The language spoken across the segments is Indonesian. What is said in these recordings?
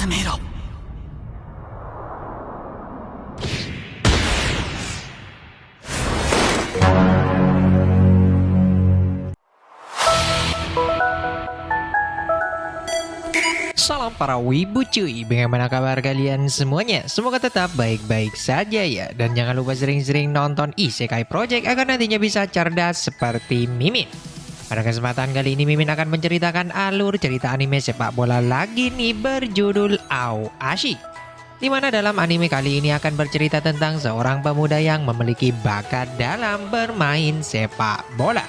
めろ。 Salam para wibu cuy, bagaimana kabar kalian semuanya? Semoga tetap baik-baik saja ya. Dan jangan lupa sering-sering nonton Isekai Project agar nantinya bisa cerdas seperti Mimin. Pada kesempatan kali ini Mimin akan menceritakan alur cerita anime sepak bola lagi nih berjudul Aoashi. Dimana dalam anime kali ini akan bercerita tentang seorang pemuda yang memiliki bakat dalam bermain sepak bola.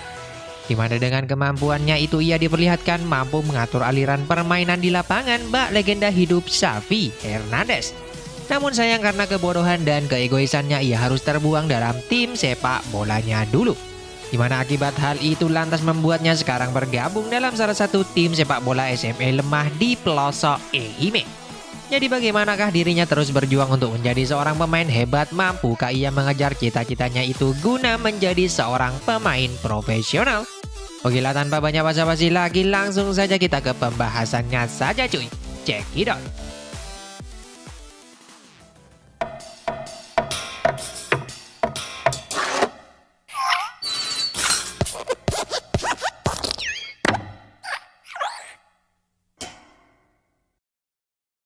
Dimana dengan kemampuannya itu ia diperlihatkan mampu mengatur aliran permainan di lapangan bak legenda hidup Xavi Hernandez. Namun sayang karena kebodohan dan keegoisannya ia harus terbuang dalam tim sepak bolanya dulu. Dimana akibat hal itu lantas membuatnya sekarang bergabung dalam salah satu tim sepak bola SMA lemah di pelosok Ehime. Jadi bagaimanakah dirinya terus berjuang untuk menjadi seorang pemain hebat, mampukah ia mengejar cita-citanya itu guna menjadi seorang pemain profesional? Oke lah, tanpa banyak basa-basi lagi langsung saja kita ke pembahasannya saja cuy. Check it out.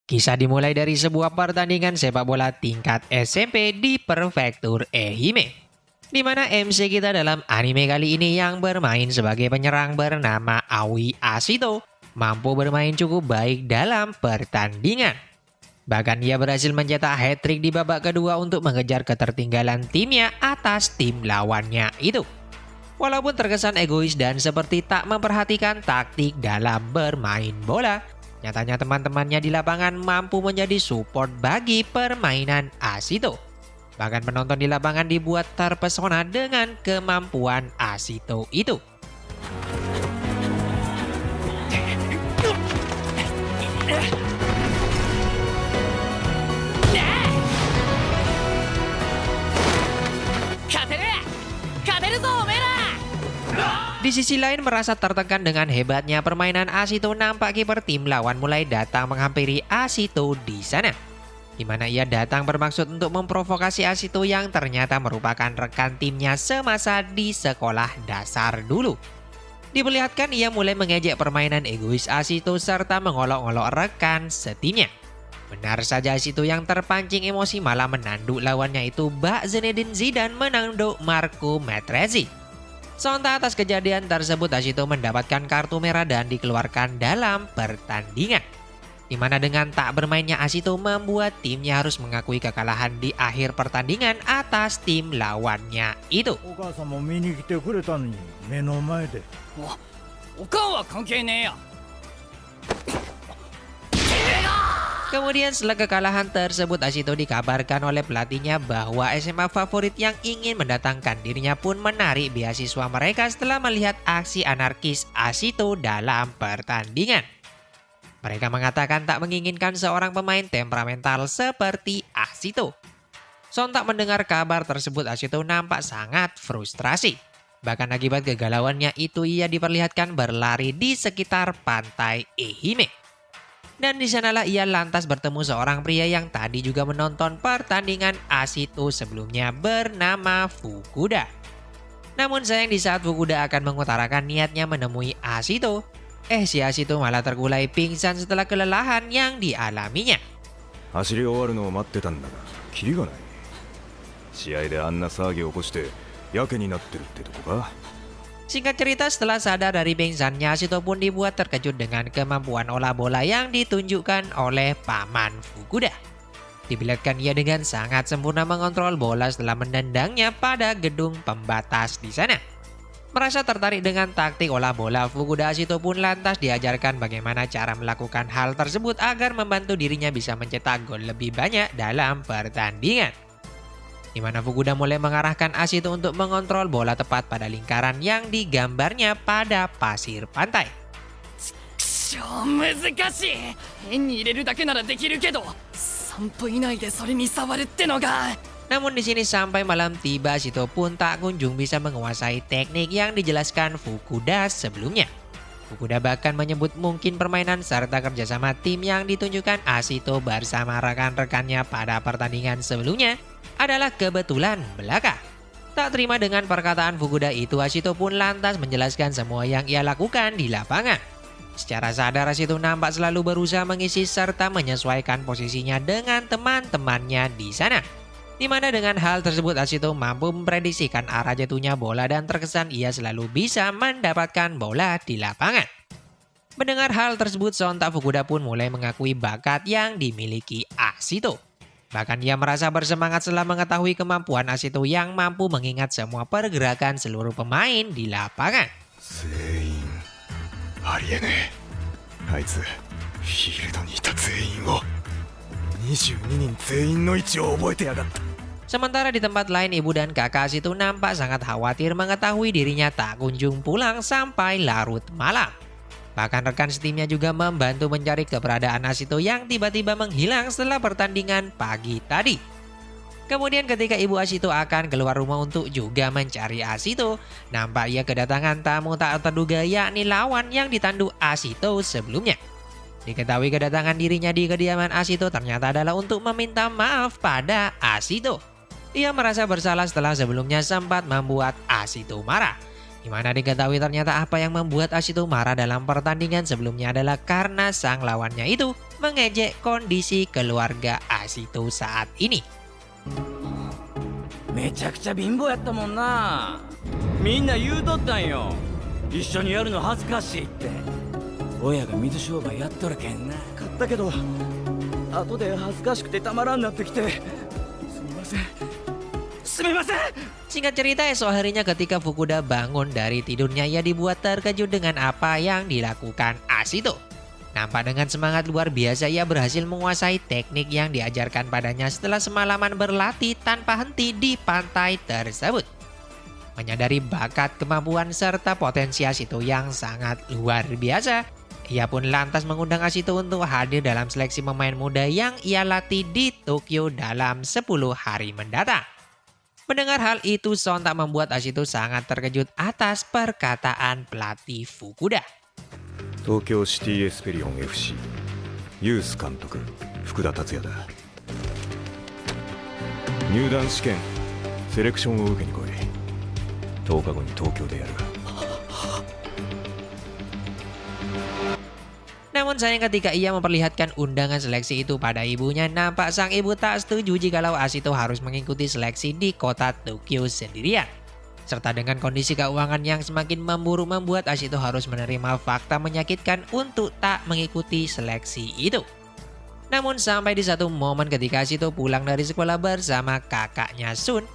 Kisah dimulai dari sebuah pertandingan sepak bola tingkat SMP di prefektur Ehime. Di mana MC kita dalam anime kali ini yang bermain sebagai penyerang bernama Aoi Ashito mampu bermain cukup baik dalam pertandingan. Bahkan ia berhasil mencetak hat-trick di babak kedua untuk mengejar ketertinggalan timnya atas tim lawannya itu. Walaupun terkesan egois dan seperti tak memperhatikan taktik dalam bermain bola, nyatanya teman-temannya di lapangan mampu menjadi support bagi permainan Ashito. Bahkan penonton di lapangan dibuat terpesona dengan kemampuan Ashito itu. Di sisi lain merasa tertekan dengan hebatnya permainan Ashito, nampak kiper tim lawan mulai datang menghampiri Ashito di sana. Di mana ia datang bermaksud untuk memprovokasi Ashito yang ternyata merupakan rekan timnya semasa di sekolah dasar dulu. Diperlihatkan ia mulai mengejek permainan egois Ashito serta mengolok-olok rekan setimnya. Benar saja Ashito yang terpancing emosi malah menanduk lawannya itu bak Zinedine Zidane menanduk Marco Materazzi. Sontak atas kejadian tersebut Ashito mendapatkan kartu merah dan dikeluarkan dalam pertandingan. Di mana dengan tak bermainnya Ashito membuat timnya harus mengakui kekalahan di akhir pertandingan atas tim lawannya itu. Kemudian setelah kekalahan tersebut Ashito dikabarkan oleh pelatihnya bahwa SMA favorit yang ingin mendatangkan dirinya pun menarik beasiswa mereka setelah melihat aksi anarkis Ashito dalam pertandingan. Mereka mengatakan tak menginginkan seorang pemain temperamental seperti Ashito. Sontak mendengar kabar tersebut Ashito nampak sangat frustrasi. Bahkan akibat kegalauannya itu ia diperlihatkan berlari di sekitar pantai Ehime. Dan di sanalah ia lantas bertemu seorang pria yang tadi juga menonton pertandingan Ashito sebelumnya bernama Fukuda. Namun sayang di saat Fukuda akan mengutarakan niatnya menemui Ashito, si Ashito malah terkulai pingsan setelah kelelahan yang dialaminya. Singkat cerita, setelah sadar dari pingsannya, Ashito pun dibuat terkejut dengan kemampuan olah bola yang ditunjukkan oleh paman Fukuda. Diperlihatkan ia dengan sangat sempurna mengontrol bola setelah menendangnya pada gedung pembatas di sana. Merasa tertarik dengan taktik olah bola, Fukuda Ashito pun lantas diajarkan bagaimana cara melakukan hal tersebut agar membantu dirinya bisa mencetak gol lebih banyak dalam pertandingan. Di mana Fukuda mulai mengarahkan Ashito untuk mengontrol bola tepat pada lingkaran yang digambarnya pada pasir pantai. Namun di sini sampai malam tiba Ashito pun tak kunjung bisa menguasai teknik yang dijelaskan Fukuda sebelumnya. Fukuda bahkan menyebut mungkin permainan serta kerjasama tim yang ditunjukkan Ashito bersama rekan-rekannya pada pertandingan sebelumnya adalah kebetulan belaka. Tak terima dengan perkataan Fukuda itu, Ashito pun lantas menjelaskan semua yang ia lakukan di lapangan. Secara sadar Ashito nampak selalu berusaha mengisi serta menyesuaikan posisinya dengan teman-temannya di sana. Di mana dengan hal tersebut Ashito mampu memprediksikan arah jatuhnya bola dan terkesan ia selalu bisa mendapatkan bola di lapangan. Mendengar hal tersebut, sontak Fukuda pun mulai mengakui bakat yang dimiliki Ashito. Bahkan ia merasa bersemangat setelah mengetahui kemampuan Ashito yang mampu mengingat semua pergerakan seluruh pemain di lapangan. ありえねえ。あいつフィールドにいた全員を22人全員の位置を覚えてやがった。 Sementara di tempat lain, ibu dan kakak Ashito nampak sangat khawatir mengetahui dirinya tak kunjung pulang sampai larut malam. Bahkan rekan setimnya juga membantu mencari keberadaan Ashito yang tiba-tiba menghilang setelah pertandingan pagi tadi. Kemudian ketika ibu Ashito akan keluar rumah untuk juga mencari Ashito, nampak ia kedatangan tamu tak terduga yakni lawan yang ditandu Ashito sebelumnya. Diketahui kedatangan dirinya di kediaman Ashito ternyata adalah untuk meminta maaf pada Ashito. Ia merasa bersalah setelah sebelumnya sempat membuat Ashito marah. Di mana diketahui ternyata apa yang membuat Ashito marah dalam pertandingan sebelumnya adalah karena sang lawannya itu mengejek kondisi keluarga Ashito saat ini. めちゃくちゃ貧乏やったもんな。みんな言うとったんよ。一緒にやるの恥ずかしいって。親が水商売やっとるけんな。買ったけど後で恥ずかしくてたまらんなってきて。すみません。すみません。 Singkat cerita, esok harinya ketika Fukuda bangun dari tidurnya, ia dibuat terkejut dengan apa yang dilakukan Ashito. Nampak dengan semangat luar biasa ia berhasil menguasai teknik yang diajarkan padanya setelah semalaman berlatih tanpa henti di pantai tersebut. Menyadari bakat, kemampuan, serta potensi Ashito yang sangat luar biasa, ia pun lantas mengundang Ashito untuk hadir dalam seleksi pemain muda yang ia latih di Tokyo dalam 10 hari mendatang. Mendengar hal itu sontak membuat Ashito sangat terkejut atas perkataan pelatih Fukuda. 東京シティエスペリオン FC ユース監督福田達也だ。入団試験セレクションを受けに来い。10日後に東京でやる。 Namun sayang ketika ia memperlihatkan undangan seleksi itu pada ibunya, nampak sang ibu tak setuju jikalau Ashito harus mengikuti seleksi di kota Tokyo sendirian. Serta dengan kondisi keuangan yang semakin memburuk membuat Ashito harus menerima fakta menyakitkan untuk tak mengikuti seleksi itu. Namun sampai di satu momen ketika Ashito pulang dari sekolah bersama kakaknya Sun,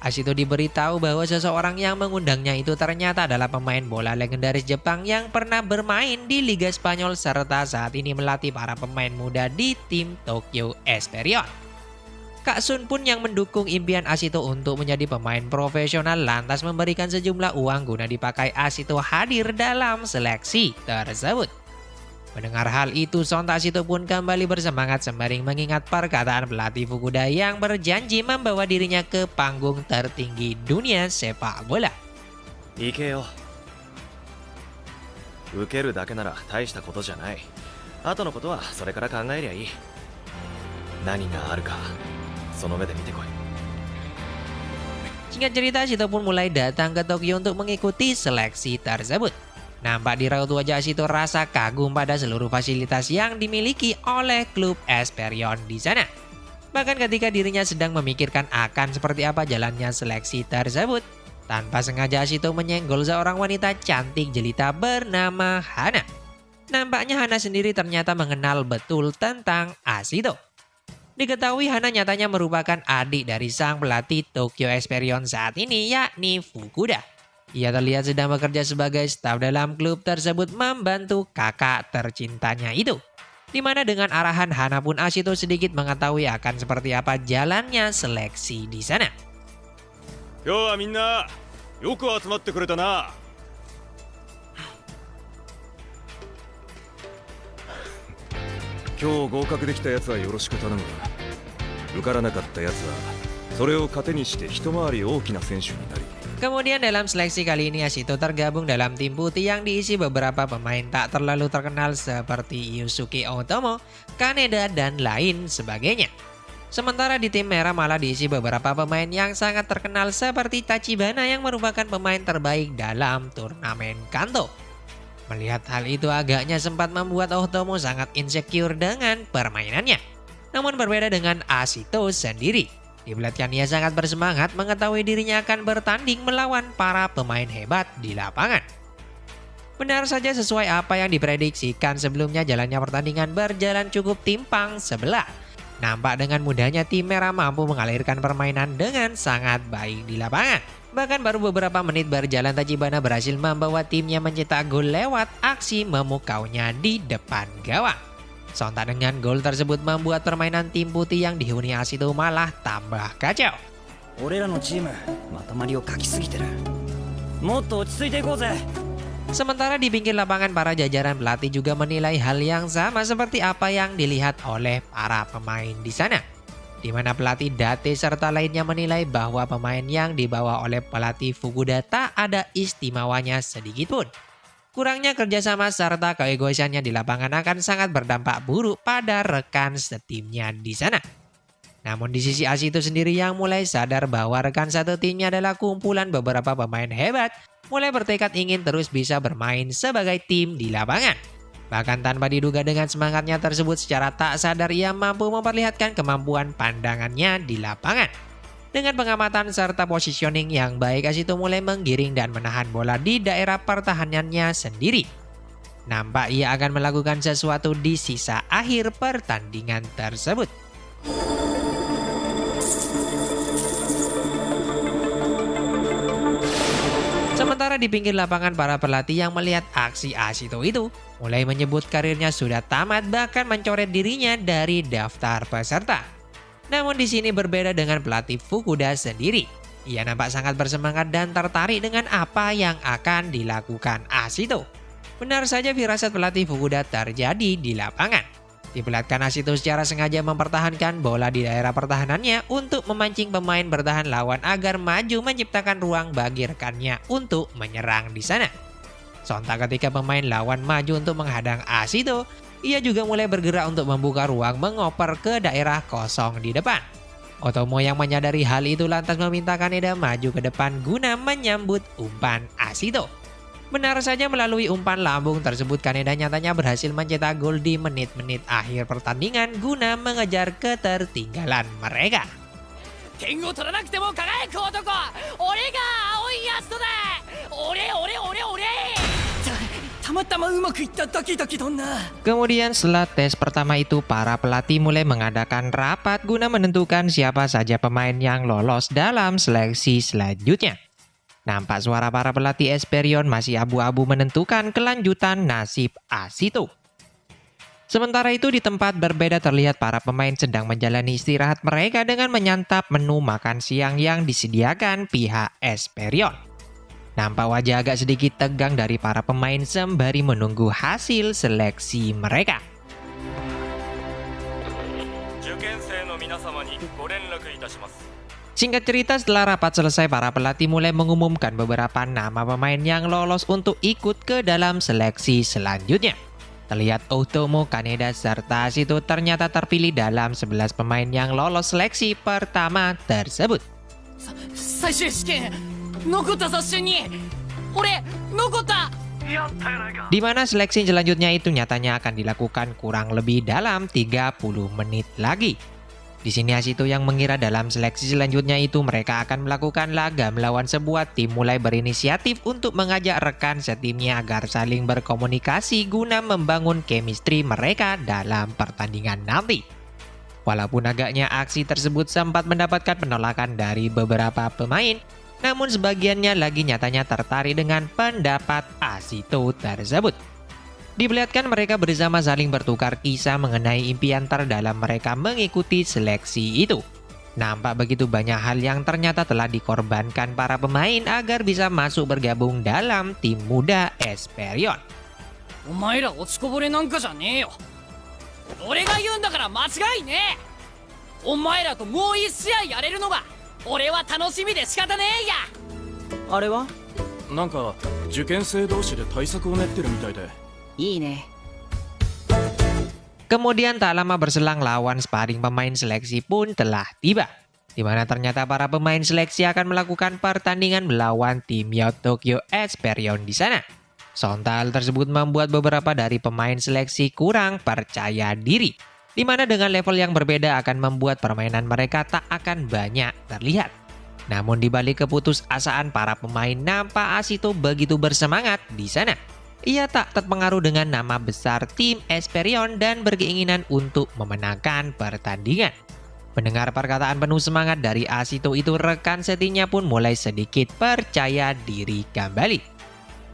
Ashito diberitahu bahwa seseorang yang mengundangnya itu ternyata adalah pemain bola legendaris Jepang yang pernah bermain di Liga Spanyol serta saat ini melatih para pemain muda di tim Tokyo Esperion. Kak Sun pun yang mendukung impian Ashito untuk menjadi pemain profesional lantas memberikan sejumlah uang guna dipakai Ashito hadir dalam seleksi tersebut. Mendengar hal itu, sontak Ashito pun kembali bersemangat sembari mengingat perkataan pelatih Fukuda yang berjanji membawa dirinya ke panggung tertinggi dunia sepak bola. 行けよ。受けるだけなら大したことじゃない。後のことはそれから考えりゃいい。何があるかその目で見てこい。 Singkat cerita, Ashito pun mulai datang ke Tokyo untuk mengikuti seleksi tersebut. Nampak di raut wajah Ashito rasa kagum pada seluruh fasilitas yang dimiliki oleh klub Esperion di sana. Bahkan ketika dirinya sedang memikirkan akan seperti apa jalannya seleksi tersebut, tanpa sengaja Ashito menyenggol seorang wanita cantik jelita bernama Hana. Nampaknya Hana sendiri ternyata mengenal betul tentang Ashito. Diketahui Hana nyatanya merupakan adik dari sang pelatih Tokyo Esperion saat ini yakni Fukuda. Ia terlihat sedang bekerja sebagai staf dalam klub tersebut membantu kakak tercintanya itu. Di mana dengan arahan Hana pun Ashito sedikit mengetahui akan seperti apa jalannya seleksi di sana. 今日はみんなよく集まってくれたな。今日合格できたやつはよろしく頼む。受からなかったやつはそれを糧にして一回り大きな選手になり。Kemudian dalam seleksi kali ini Asito tergabung dalam tim putih yang diisi beberapa pemain tak terlalu terkenal seperti Yusuke Otomo, Kaneda, dan lain sebagainya. Sementara di tim merah malah diisi beberapa pemain yang sangat terkenal seperti Tachibana yang merupakan pemain terbaik dalam turnamen Kanto. Melihat hal itu agaknya sempat membuat Otomo sangat insecure dengan permainannya. Namun berbeda dengan Asito sendiri. Diperlihatkan ia sangat bersemangat mengetahui dirinya akan bertanding melawan para pemain hebat di lapangan. Benar saja sesuai apa yang diprediksikan sebelumnya, jalannya pertandingan berjalan cukup timpang sebelah. Nampak dengan mudahnya tim merah mampu mengalirkan permainan dengan sangat baik di lapangan. Bahkan baru beberapa menit berjalan Tachibana berhasil membawa timnya mencetak gol lewat aksi memukaunya di depan gawang. Sontak dengan gol tersebut membuat permainan tim putih yang dihuni Asito malah tambah kacau. 俺らのチームまとまりを欠きすぎてる。もっと落ち着いていこうぜ。 Sementara di pinggir lapangan para jajaran pelatih juga menilai hal yang sama seperti apa yang dilihat oleh para pemain di sana. Di mana pelatih Date serta lainnya menilai bahwa pemain yang dibawa oleh pelatih Fukuda tak ada istimewanya sedikitpun. Kurangnya kerjasama serta keegoisannya di lapangan akan sangat berdampak buruk pada rekan setimnya di sana. Namun di sisi Asito sendiri yang mulai sadar bahwa rekan satu timnya adalah kumpulan beberapa pemain hebat, mulai bertekad ingin terus bisa bermain sebagai tim di lapangan. Bahkan tanpa diduga dengan semangatnya tersebut secara tak sadar ia mampu memperlihatkan kemampuan pandangannya di lapangan. Dengan pengamatan serta positioning yang baik, Asito mulai menggiring dan menahan bola di daerah pertahanannya sendiri. Nampak ia akan melakukan sesuatu di sisa akhir pertandingan tersebut. Sementara di pinggir lapangan para pelatih yang melihat aksi Asito itu mulai menyebut karirnya sudah tamat, bahkan mencoret dirinya dari daftar peserta. Namun di sini berbeda dengan pelatih Fukuda sendiri. Ia nampak sangat bersemangat dan tertarik dengan apa yang akan dilakukan Asito. Benar saja firasat pelatih Fukuda terjadi di lapangan. Diperlihatkan Asito secara sengaja mempertahankan bola di daerah pertahanannya untuk memancing pemain bertahan lawan agar maju menciptakan ruang bagi rekannya untuk menyerang di sana. Sontak ketika pemain lawan maju untuk menghadang Asito, ia juga mulai bergerak untuk membuka ruang mengoper ke daerah kosong di depan. Otomo yang menyadari hal itu lantas meminta Kaneda maju ke depan guna menyambut umpan Asito. Benar saja melalui umpan lambung tersebut Kaneda nyatanya berhasil mencetak gol di menit-menit akhir pertandingan guna mengejar ketertinggalan mereka. 点を取らなくても輝く男、俺が青いやつだ。俺。たまたまうまくいっただけだけどな。 Kemudian setelah tes pertama itu, para pelatih mulai mengadakan rapat guna menentukan siapa saja pemain yang lolos dalam seleksi selanjutnya. Nampak suara para pelatih Esperion masih abu-abu menentukan kelanjutan nasib Asito. Sementara itu di tempat berbeda terlihat para pemain sedang menjalani istirahat mereka dengan menyantap menu makan siang yang disediakan pihak Esperion. Nampak wajah agak sedikit tegang dari para pemain sembari menunggu hasil seleksi mereka. Singkat cerita, setelah rapat selesai, para pelatih mulai mengumumkan beberapa nama pemain yang lolos untuk ikut ke dalam seleksi selanjutnya. Terlihat Otomo, Kaneda, serta Asito ternyata terpilih dalam 11 pemain yang lolos seleksi pertama tersebut. 最終試験残ったぞ瞬に。俺残った。 Di mana seleksi selanjutnya itu nyatanya akan dilakukan kurang lebih dalam 30 menit lagi. Di sini Asito yang mengira dalam seleksi selanjutnya itu mereka akan melakukan laga melawan sebuah tim mulai berinisiatif untuk mengajak rekan setimnya agar saling berkomunikasi guna membangun chemistry mereka dalam pertandingan nanti. Walaupun agaknya aksi tersebut sempat mendapatkan penolakan dari beberapa pemain, namun sebagiannya lagi nyatanya tertarik dengan pendapat Asito tersebut. Diperlihatkan mereka bersama saling bertukar kisah mengenai impian terdalam mereka mengikuti seleksi itu. Nampak begitu banyak hal yang ternyata telah dikorbankan para pemain agar bisa masuk bergabung dalam tim muda Esperion. お前ら落ちこぼれなんかじゃねえよ。俺が言うんだから間違いねえ。お前らともう一試合やれるのが俺は楽しみで仕方ねえや。あれはなんか受験生同士で対策を練ってるみたいで。いいね。 Kemudian tak lama berselang lawan sparring pemain seleksi pun telah tiba. Di mana ternyata para pemain seleksi akan melakukan pertandingan melawan tim Yacht Tokyo Esperion di sana. Sontak hal tersebut membuat beberapa dari pemain seleksi kurang percaya diri. Di mana dengan level yang berbeda akan membuat permainan mereka tak akan banyak terlihat. Namun di balik keputusasaan para pemain, nampak Ashito begitu bersemangat di sana. Ia tak terpengaruh dengan nama besar tim Esperion dan berkeinginan untuk memenangkan pertandingan. Mendengar perkataan penuh semangat dari Ashito itu, rekan setimnya pun mulai sedikit percaya diri kembali.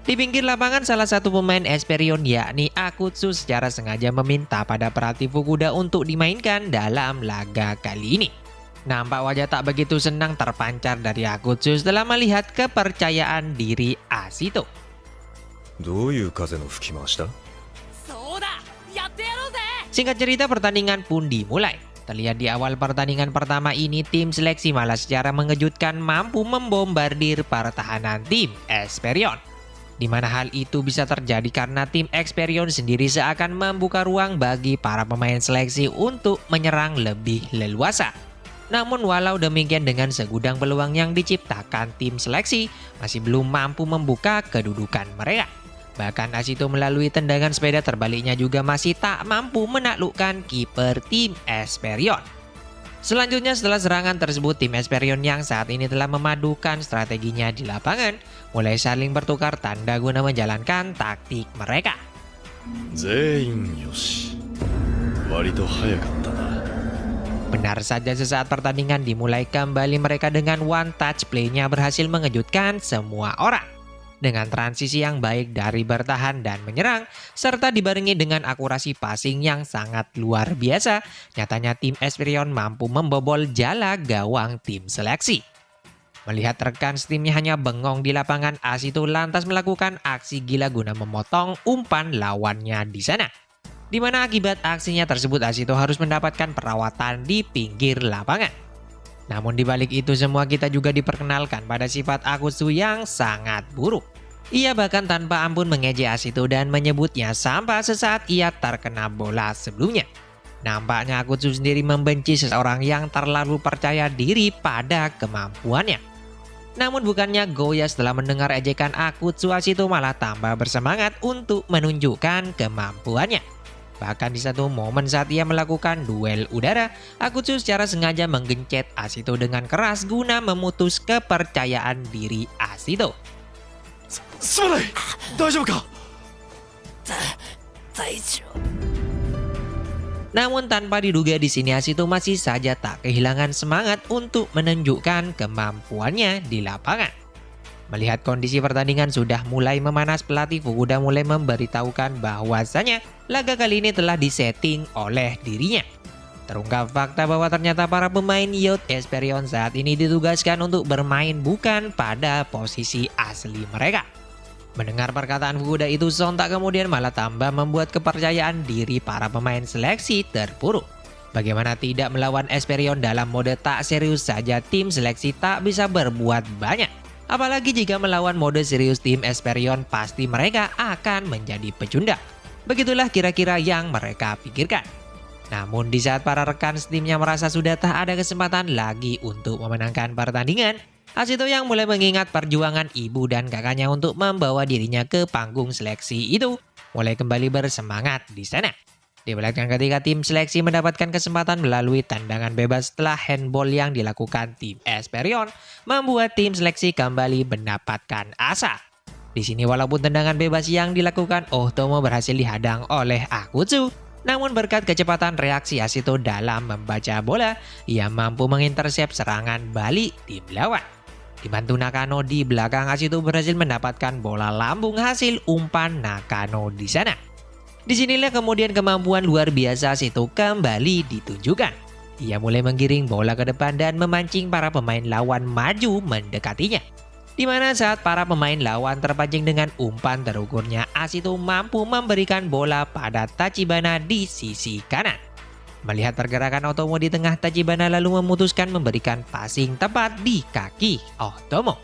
Di pinggir lapangan, salah satu pemain Esperion yakni Akutsu secara sengaja meminta pada pelatih Fukuda untuk dimainkan dalam laga kali ini. Nampak wajah tak begitu senang terpancar dari Akutsu setelah melihat kepercayaan diri Ashito. どういう風の吹き回しだ？ そうだ、やってやろうぜ。 Singkat cerita, pertandingan pun dimulai. Terlihat di awal pertandingan pertama ini, tim seleksi malah secara mengejutkan mampu membombardir pertahanan tim Esperion. Di mana hal itu bisa terjadi karena tim Esperion sendiri seakan membuka ruang bagi para pemain seleksi untuk menyerang lebih leluasa. Namun walau demikian, dengan segudang peluang yang diciptakan tim seleksi masih belum mampu membuka kedudukan mereka. Bahkan Ashito melalui tendangan sepeda terbaliknya juga masih tak mampu menaklukkan kiper tim Esperion. Selanjutnya, setelah serangan tersebut, tim Esperion yang saat ini telah memadukan strateginya di lapangan mulai saling bertukar tanda guna menjalankan taktik mereka. 全員よし。割と早かったな。 Benar saja, sesaat pertandingan dimulai kembali, mereka dengan one touch play-nya berhasil mengejutkan semua orang. Dengan transisi yang baik dari bertahan dan menyerang, serta dibarengi dengan akurasi passing yang sangat luar biasa, nyatanya tim Esperion mampu membobol jala gawang tim seleksi. Melihat rekan timnya hanya bengong di lapangan, Ashito lantas melakukan aksi gila guna memotong umpan lawannya di sana. Di mana akibat aksinya tersebut, Ashito harus mendapatkan perawatan di pinggir lapangan. Namun di balik itu semua, kita juga diperkenalkan pada sifat Akutsu yang sangat buruk. Ia bahkan tanpa ampun mengejek Ashito dan menyebutnya sampah sesaat ia terkena bola sebelumnya. Nampaknya Akutsu sendiri membenci seseorang yang terlalu percaya diri pada kemampuannya. Namun bukannya goyah setelah mendengar ejekan Akutsu, Ashito malah tambah bersemangat untuk menunjukkan kemampuannya. Bahkan di satu momen saat ia melakukan duel udara, Akutsu secara sengaja menggencet Ashito dengan keras guna memutus kepercayaan diri Ashito. すまない。大丈夫か？ 大丈夫。 Namun tanpa diduga, di sini Ashito masih saja tak kehilangan semangat untuk menunjukkan kemampuannya di lapangan. Melihat kondisi pertandingan sudah mulai memanas, pelatih Fukuda mulai memberitahukan bahwasanya laga kali ini telah disetting oleh dirinya. Terungkap fakta bahwa ternyata para pemain Yacht Esperion saat ini ditugaskan untuk bermain bukan pada posisi asli mereka. Mendengar perkataan Fukuda itu, sontak kemudian malah tambah membuat kepercayaan diri para pemain seleksi terpuruk. Bagaimana tidak melawan Esperion dalam mode tak serius saja, tim seleksi tak bisa berbuat banyak. Apalagi jika melawan mode serius tim Esperion, pasti mereka akan menjadi pecundang. Begitulah kira-kira yang mereka pikirkan. Namun di saat para rekan timnya merasa sudah tak ada kesempatan lagi untuk memenangkan pertandingan, Ashito yang mulai mengingat perjuangan ibu dan kakaknya untuk membawa dirinya ke panggung seleksi itu, mulai kembali bersemangat di sana. Di belakang ketika tim seleksi mendapatkan kesempatan melalui tendangan bebas setelah handball yang dilakukan tim Esperion, membuat tim seleksi kembali mendapatkan asa. Di sini walaupun tendangan bebas yang dilakukan Ohtomo berhasil dihadang oleh Akutsu, namun berkat kecepatan reaksi Ashito dalam membaca bola, ia mampu mengintersep serangan balik tim lawan. Dibantu Nakano di belakang, Ashito berhasil mendapatkan bola lambung hasil umpan Nakano di sana. Disinilah kemudian kemampuan luar biasa Ashito kembali ditunjukkan. Ia mulai menggiring bola ke depan dan memancing para pemain lawan maju mendekatinya. Di mana saat para pemain lawan terpancing dengan umpan terukurnya, Ashito mampu memberikan bola pada Tachibana di sisi kanan. Melihat pergerakan Ohtomo di tengah, Tachibana lalu memutuskan memberikan passing tepat di kaki Ohtomo.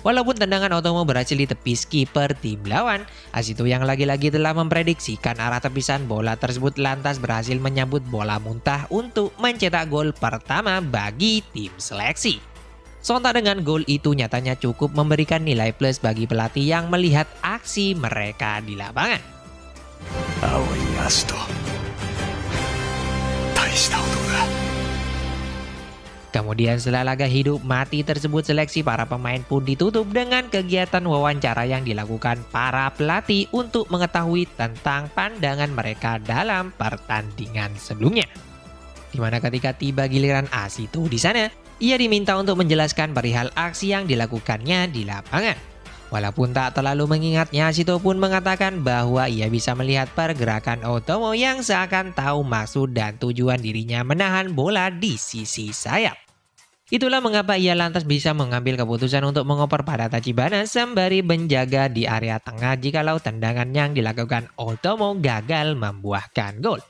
Walaupun tendangan Otomo berhasil ditepis kiper tim lawan, Ashito yang lagi-lagi telah memprediksikan arah tepisan bola tersebut lantas berhasil menyambut bola muntah untuk mencetak gol pertama bagi tim seleksi. Sontak dengan gol itu nyatanya cukup memberikan nilai plus bagi pelatih yang melihat aksi mereka di lapangan. 青い足と大した男だ。 Kemudian setelah laga hidup mati tersebut, seleksi para pemain pun ditutup dengan kegiatan wawancara yang dilakukan para pelatih untuk mengetahui tentang pandangan mereka dalam pertandingan sebelumnya. Dimana ketika tiba giliran Ashito di sana, ia diminta untuk menjelaskan perihal aksi yang dilakukannya di lapangan. Walaupun tak terlalu mengingatnya, Ashito pun mengatakan bahwa ia bisa melihat pergerakan Otomo yang seakan tahu maksud dan tujuan dirinya menahan bola di sisi sayap. Itulah mengapa ia lantas bisa mengambil keputusan untuk mengoper pada Tachibana sembari menjaga di area tengah jikalau tendangan yang dilakukan Otomo gagal membuahkan gol.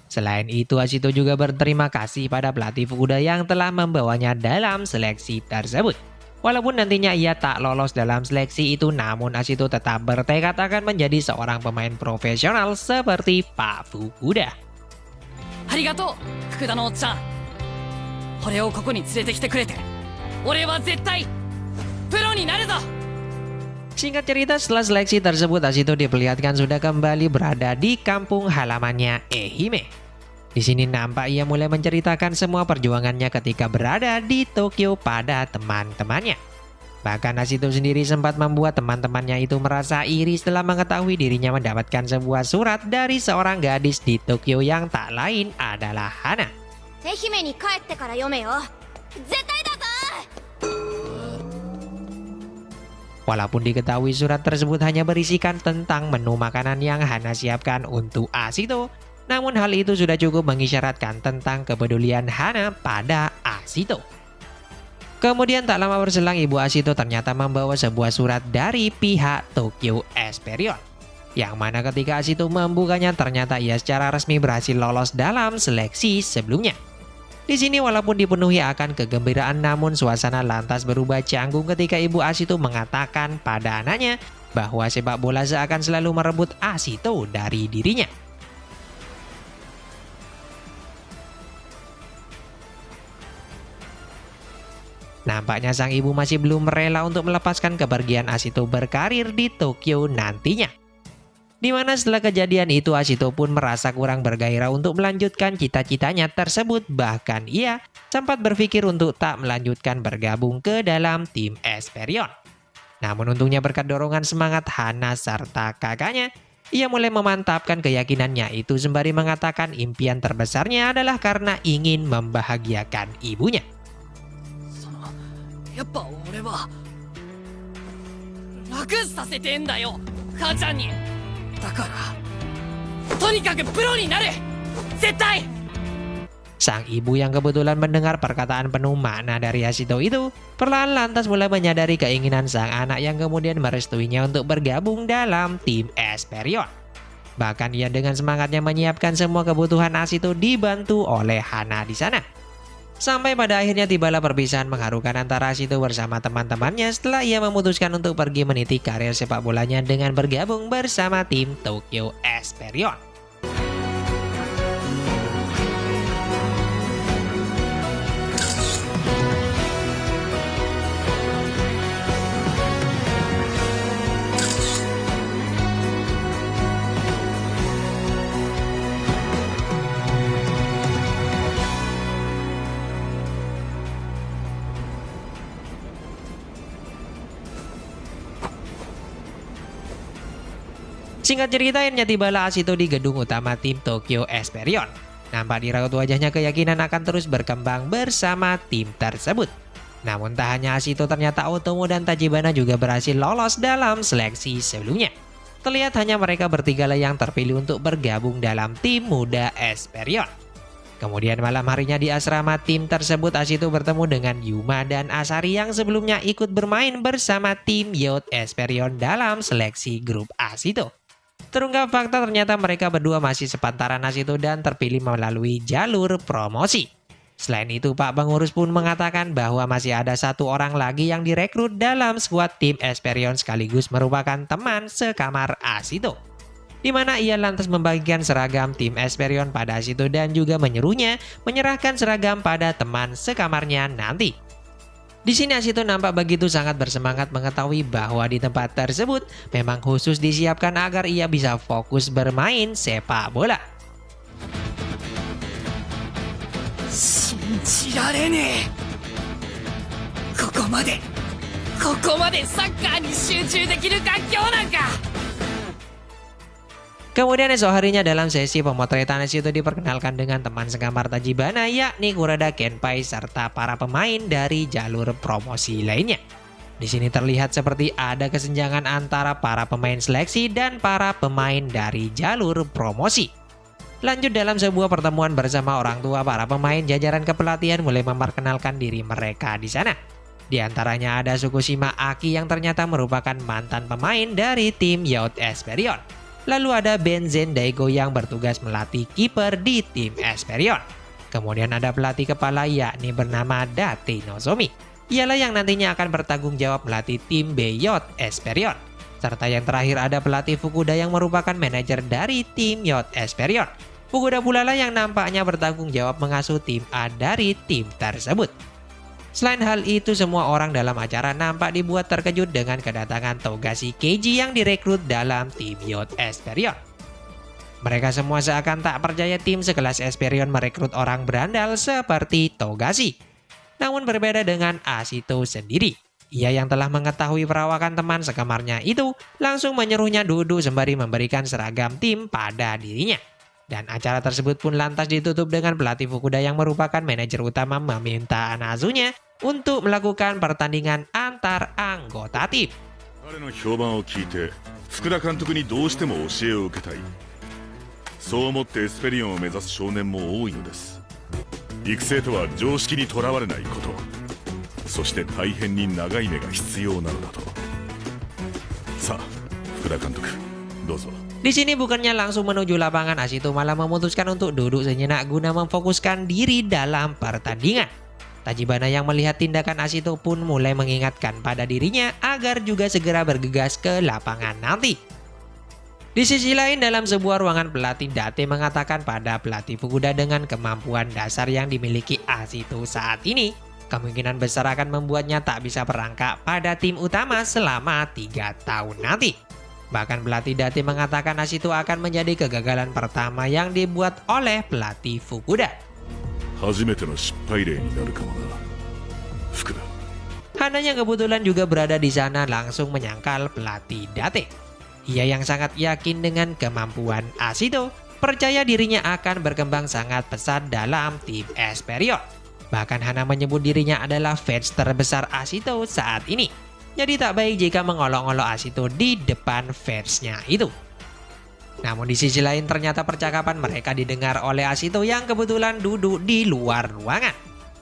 Selain itu, Ashito juga berterima kasih pada pelatih Fukuda yang telah membawanya dalam seleksi tersebut. Walaupun nantinya ia tak lolos dalam seleksi itu, namun Ashito tetap bertekad akan menjadi seorang pemain profesional seperti Pak Fukuda. ありがとう福田のおっちゃん。俺をここに連れてきてくれて、俺は絶対プロになるぞ。 Singkat cerita, setelah seleksi tersebut, Ashito diperlihatkan sudah kembali berada di kampung halamannya Ehime. Di sini nampak ia mulai menceritakan semua perjuangannya ketika berada di Tokyo pada teman-temannya. Bahkan Ashito sendiri sempat membuat teman-temannya itu merasa iri setelah mengetahui dirinya mendapatkan sebuah surat dari seorang gadis di Tokyo yang tak lain adalah Hana. 愛媛に帰ってから読めよ。絶対だぞ。 Walaupun diketahui surat tersebut hanya berisikan tentang menu makanan yang Hana siapkan untuk Ashito, namun hal itu sudah cukup mengisyaratkan tentang kepedulian Hana pada Ashito. Kemudian tak lama berselang, ibu Ashito ternyata membawa sebuah surat dari pihak Tokyo Esperion, yang mana ketika Ashito membukanya ternyata ia secara resmi berhasil lolos dalam seleksi sebelumnya. Di sini walaupun dipenuhi akan kegembiraan, namun suasana lantas berubah canggung ketika ibu Ashito mengatakan pada anaknya bahwa sepak bola seakan selalu merebut Ashito dari dirinya. Nampaknya sang ibu masih belum rela untuk melepaskan kepergian Ashito berkarir di Tokyo nantinya. Dimana setelah kejadian itu Ashito pun merasa kurang bergairah untuk melanjutkan cita-citanya tersebut. Bahkan ia sempat berpikir untuk tak melanjutkan bergabung ke dalam tim Esperion. Namun untungnya berkat dorongan semangat Hana serta kakaknya, ia mulai memantapkan keyakinannya itu sembari mengatakan impian terbesarnya adalah karena ingin membahagiakan ibunya. やっぱ俺は楽させてんだよ母ちゃんに。だからとにかくプロになる絶対。 Sang ibu yang kebetulan mendengar perkataan penuh makna dari Ashito itu, perlahan lantas mulai menyadari keinginan sang anak yang kemudian merestuinya untuk bergabung dalam tim Esperion. Bahkan ia dengan semangatnya menyiapkan semua kebutuhan Ashito dibantu oleh Hana di sana. Sampai pada akhirnya tibalah perpisahan mengharukan antara Ashito bersama teman-temannya setelah ia memutuskan untuk pergi meniti karir sepak bolanya dengan bergabung bersama tim Tokyo Esperion. Singkat cerita, akhirnya tibalah Ashito di gedung utama tim Tokyo Esperion. Nampak di raut wajahnya keyakinan akan terus berkembang bersama tim tersebut. Namun tak hanya Ashito, ternyata Otomo dan Tachibana juga berhasil lolos dalam seleksi sebelumnya. Terlihat hanya mereka bertiga lah yang terpilih untuk bergabung dalam tim muda Esperion. Kemudian malam harinya di asrama tim tersebut, Ashito bertemu dengan Yuma dan Asari yang sebelumnya ikut bermain bersama tim Youth Esperion dalam seleksi grup Ashito. Terungkap fakta ternyata mereka berdua masih sepantaran Ashito dan terpilih melalui jalur promosi. Selain itu, Pak Pengurus pun mengatakan bahwa masih ada satu orang lagi yang direkrut dalam skuad tim Esperion sekaligus merupakan teman sekamar Asito. Di mana ia lantas membagikan seragam tim Esperion pada Asito dan juga menyuruhnya menyerahkan seragam pada teman sekamarnya nanti. Di sini Asito nampak begitu sangat bersemangat mengetahui bahwa di tempat tersebut memang khusus disiapkan agar ia bisa fokus bermain sepak bola. 信じられねえ。ここまでサッカーに集中できる環境なんか。 Kemudian esok harinya dalam sesi pemotretan Asito diperkenalkan dengan teman sekamar Tachibana yakni Kurada Kenpai serta para pemain dari jalur promosi lainnya. Di sini terlihat seperti ada kesenjangan antara para pemain seleksi dan para pemain dari jalur promosi. Lanjut dalam sebuah pertemuan bersama orang tua para pemain, jajaran kepelatihan mulai memperkenalkan diri mereka di sana. Di antaranya ada Tsukushima Aki yang ternyata merupakan mantan pemain dari tim Youth Esperion. Lalu ada Benzen Daigo yang bertugas melatih kiper di tim Esperion. Kemudian ada pelatih kepala yakni bernama Date Nozomi. Ialah yang nantinya akan bertanggung jawab melatih tim B Youth Esperion. Serta yang terakhir ada pelatih Fukuda yang merupakan manajer dari tim Youth Esperion. Fukuda pula lah yang nampaknya bertanggung jawab mengasuh tim A dari tim tersebut. Selain hal itu, semua orang dalam acara nampak dibuat terkejut dengan kedatangan Togashi Keiji yang direkrut dalam tim Youth Esperion. Mereka semua seakan tak percaya tim sekelas Esperion merekrut orang berandal seperti Togashi. Namun berbeda dengan Asito sendiri. Ia yang telah mengetahui perawakan teman sekamarnya itu langsung menyuruhnya duduk sembari memberikan seragam tim pada dirinya. Dan acara tersebut pun lantas ditutup dengan pelatih Fukuda yang merupakan manajer utama meminta anak asuhnya untuk melakukan pertandingan antar anggota tim. 彼の評判を聞いて福田監督にどうしても教えを受けたい。そう思ってエスペリオンを目指す少年も多いのです。育成とは常識にとらわれないこと、そして大変に長い目が必要なのだと。さあ福田監督、どうぞ。 Di sini bukannya langsung menuju lapangan, Asito malah memutuskan untuk duduk sejenak guna memfokuskan diri dalam pertandingan. Tachibana yang melihat tindakan Asito pun mulai mengingatkan pada dirinya agar juga segera bergegas ke lapangan nanti. Di sisi lain, dalam sebuah ruangan pelatih Date mengatakan pada pelatih Fukuda dengan kemampuan dasar yang dimiliki Asito saat ini, kemungkinan besar akan membuatnya tak bisa berangkat pada tim utama selama 3 tahun nanti. Bahkan pelatih Date mengatakan Asito akan menjadi kegagalan pertama yang dibuat oleh pelatih Fukuda. 初めての失敗例になるかもな、福田。 Hana yang kebetulan juga berada di sana langsung menyangkal pelatih Date. Ia yang sangat yakin dengan kemampuan Asito, percaya dirinya akan berkembang sangat pesat dalam tim Esperion. Bahkan Hana menyebut dirinya adalah fans terbesar Asito saat ini. Jadi tak baik jika mengolok-olok Asito di depan fansnya itu. Namun di sisi lain ternyata percakapan mereka didengar oleh Asito yang kebetulan duduk di luar ruangan.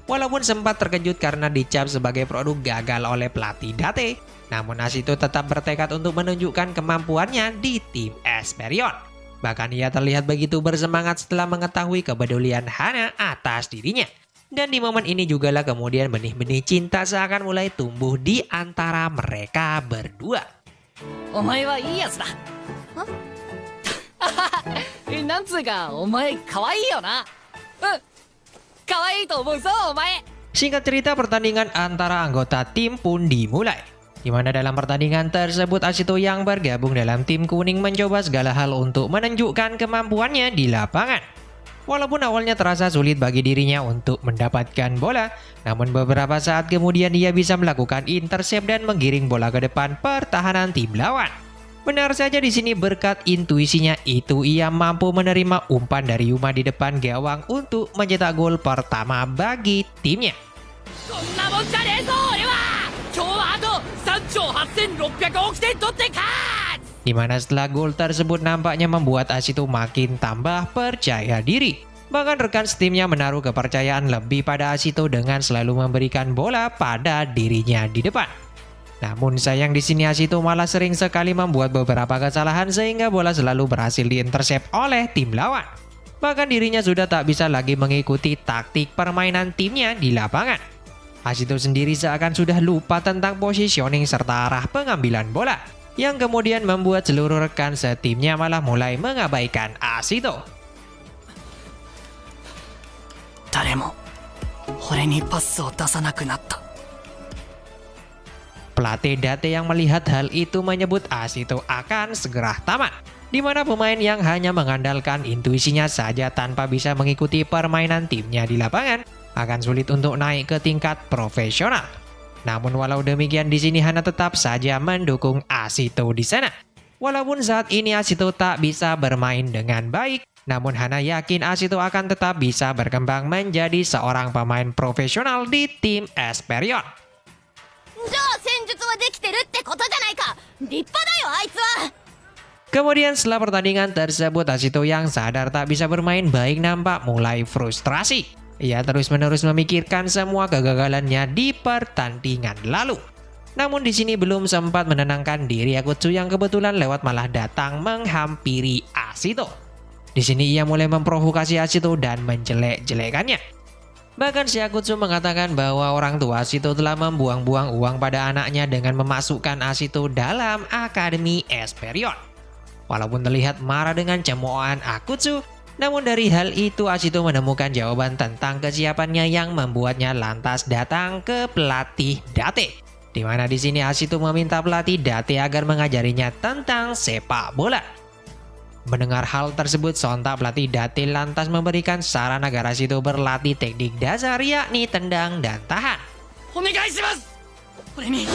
Walaupun sempat terkejut karena dicap sebagai produk gagal oleh pelatih Date, namun Asito tetap bertekad untuk menunjukkan kemampuannya di tim Esperion. Bahkan ia terlihat begitu bersemangat setelah mengetahui kepedulian Hana atas dirinya. Dan di momen ini jugalah kemudian benih-benih cinta seakan mulai tumbuh di antara mereka berdua. お前はいいやつだ。なんつうかお前可愛いよな。可愛いと思うぞお前。 Singkat cerita, pertandingan antara anggota tim pun dimulai. Di mana dalam pertandingan tersebut Asito yang bergabung dalam tim kuning mencoba segala hal untuk menunjukkan kemampuannya di lapangan. Walaupun awalnya terasa sulit bagi dirinya untuk mendapatkan bola, namun beberapa saat kemudian ia bisa melakukan intercept dan menggiring bola ke depan pertahanan tim lawan. Benar saja di sini berkat intuisinya itu ia mampu menerima umpan dari Yuma di depan gawang untuk mencetak gol pertama bagi timnya. こんなもんじゃねえぞ俺は。今日はあと3兆8600億点取って勝つ。 Di mana setelah gol tersebut nampaknya membuat Asito makin tambah percaya diri. Bahkan rekan setimnya menaruh kepercayaan lebih pada Asito dengan selalu memberikan bola pada dirinya di depan. Namun sayang di sini Asito malah sering sekali membuat beberapa kesalahan sehingga bola selalu berhasil diintersep oleh tim lawan. Bahkan dirinya sudah tak bisa lagi mengikuti taktik permainan timnya di lapangan. Asito sendiri seakan sudah lupa tentang positioning serta arah pengambilan bola, yang kemudian membuat seluruh rekan setimnya malah mulai mengabaikan Asito. 誰も俺にパスを出さなくなった。 Pelatih Date yang melihat hal itu menyebut Asito akan segera tamat, di mana pemain yang hanya mengandalkan intuisinya saja tanpa bisa mengikuti permainan timnya di lapangan akan sulit untuk naik ke tingkat profesional. Namun walau demikian di sini Hana tetap saja mendukung Asito di sana. Walaupun saat ini Asito tak bisa bermain dengan baik, namun Hana yakin Asito akan tetap bisa berkembang menjadi seorang pemain profesional di tim Esperion. じゃあ戦術はできてるってことじゃないか。立派だよあいつは。 Kemudian setelah pertandingan tersebut, Asito yang sadar tak bisa bermain baik nampak mulai frustrasi. Ia terus-menerus memikirkan semua kegagalannya di pertandingan lalu. Namun di sini belum sempat menenangkan diri Akutsu yang kebetulan lewat malah datang menghampiri Asito. Di sini ia mulai memprovokasi Asito dan menjelek-jelekannya. Bahkan si Akutsu mengatakan bahwa orang tua Asito telah membuang-buang uang pada anaknya dengan memasukkan Asito dalam Akademi Esperion. Walaupun terlihat marah dengan cemoohan Akutsu, namun dari hal itu Asito menemukan jawaban tentang kesiapannya yang membuatnya lantas datang ke pelatih Date. Di mana di sini Asito meminta pelatih Date agar mengajarinya tentang sepak bola. Mendengar hal tersebut, sontak pelatih Date lantas memberikan saran agar Asito berlatih teknik dasar yakni tendang dan tahan. お願いします。俺に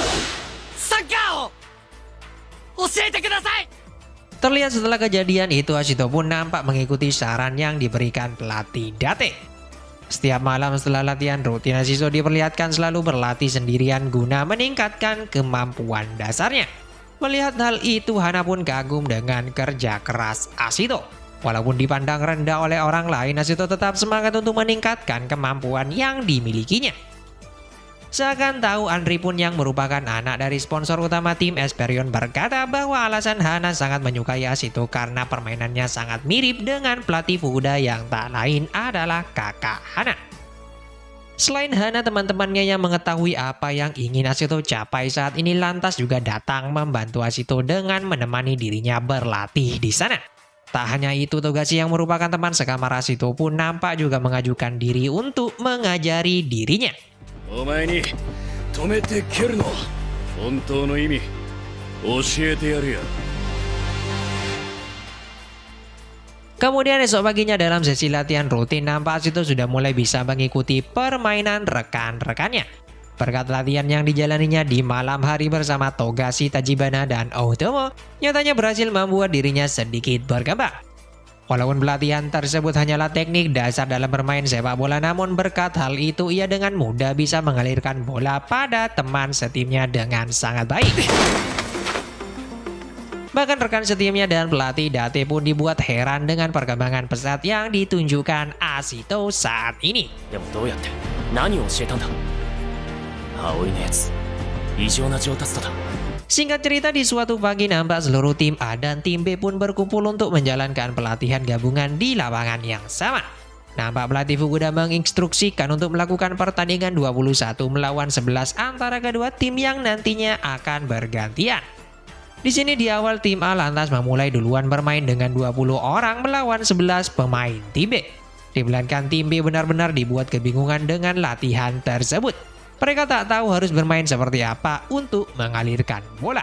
サッカーを教えてください。 Terlihat setelah kejadian itu Asito pun nampak mengikuti saran yang diberikan pelatih Date. Setiap malam setelah latihan rutin Asito diperlihatkan selalu berlatih sendirian guna meningkatkan kemampuan dasarnya. Melihat hal itu Hana pun kagum dengan kerja keras Asito. Walaupun dipandang rendah oleh orang lain, Asito tetap semangat untuk meningkatkan kemampuan yang dimilikinya. Seakan tahu, Andri pun yang merupakan anak dari sponsor utama tim Esperion berkata bahwa alasan Hana sangat menyukai Asito karena permainannya sangat mirip dengan pelatih Fukuda yang tak lain adalah kakak Hana. Selain Hana, teman-temannya yang mengetahui apa yang ingin Asito capai saat ini lantas juga datang membantu Asito dengan menemani dirinya berlatih di sana. Tak hanya itu, Togashi yang merupakan teman sekamar Asito pun nampak juga mengajukan diri untuk mengajari dirinya. お前に止めて蹴るの本当の意味教えてやるよ。 Kemudian esok paginya dalam sesi latihan rutin nampak Asito sudah mulai bisa mengikuti permainan rekan-rekannya. Berkat latihan yang dijalaninya di malam hari bersama Togashi, Tachibana, dan Otomo, nyatanya berhasil membuat dirinya sedikit berkembang. Walaupun pelatihan tersebut hanyalah teknik dasar dalam bermain sepak bola, namun berkat hal itu ia dengan mudah bisa mengalirkan bola pada teman setimnya dengan sangat baik. Bahkan rekan setimnya dan pelatih Date pun dibuat heran dengan perkembangan pesat yang ditunjukkan Asito saat ini. でもどうやって何を教えたんだ。葵のやつ異常な上達度だ。 Singkat cerita, di suatu pagi nampak seluruh tim A dan tim B pun berkumpul untuk menjalankan pelatihan gabungan di lapangan yang sama. Nampak pelatih Fukuda menginstruksikan untuk melakukan pertandingan 21 melawan 11 antara kedua tim yang nantinya akan bergantian. Di sini di awal tim A lantas memulai duluan bermain dengan 20 orang melawan 11 pemain tim B. Dibelakang tim B benar-benar dibuat kebingungan dengan latihan tersebut. Mereka tak tahu harus bermain seperti apa untuk mengalirkan bola.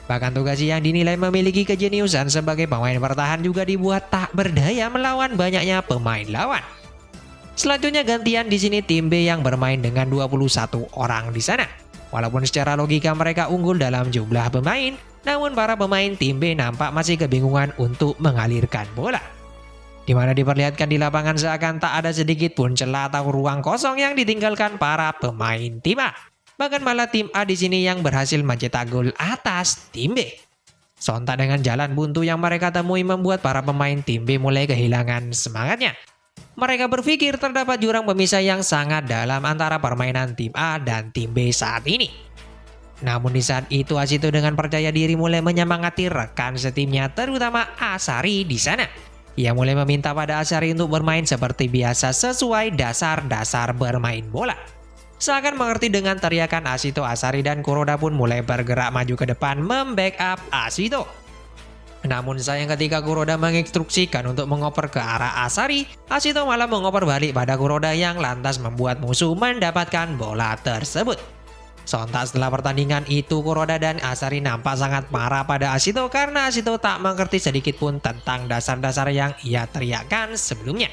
Bahkan Togashi yang dinilai memiliki kejeniusan sebagai pemain bertahan juga dibuat tak berdaya melawan banyaknya pemain lawan. Selanjutnya gantian di sini tim B yang bermain dengan 21 orang di sana. Walaupun secara logika mereka unggul dalam jumlah pemain, namun para pemain tim B nampak masih kebingungan untuk mengalirkan bola. Di mana diperlihatkan di lapangan seakan tak ada sedikit pun celah atau ruang kosong yang ditinggalkan para pemain tim A. Bahkan malah tim A di sini yang berhasil mencetak gol atas tim B. Sontak dengan jalan buntu yang mereka temui membuat para pemain tim B mulai kehilangan semangatnya. Mereka berpikir terdapat jurang pemisah yang sangat dalam antara permainan tim A dan tim B saat ini. Namun di saat itu Asito dengan percaya diri mulai menyemangati rekan setimnya terutama Asari di sana. Ia mulai meminta pada Asari untuk bermain seperti biasa sesuai dasar-dasar bermain bola. Seakan mengerti dengan teriakan Ashito, Asari dan Kuroda pun mulai bergerak maju ke depan membackup Ashito. Namun sayang ketika Kuroda menginstruksikan untuk mengoper ke arah Asari, Ashito malah mengoper balik pada Kuroda yang lantas membuat musuh mendapatkan bola tersebut. Sontak setelah pertandingan itu, Kuroda dan Asari nampak sangat marah pada Ashito karena Ashito tak mengerti sedikit pun tentang dasar-dasar yang ia teriakkan sebelumnya.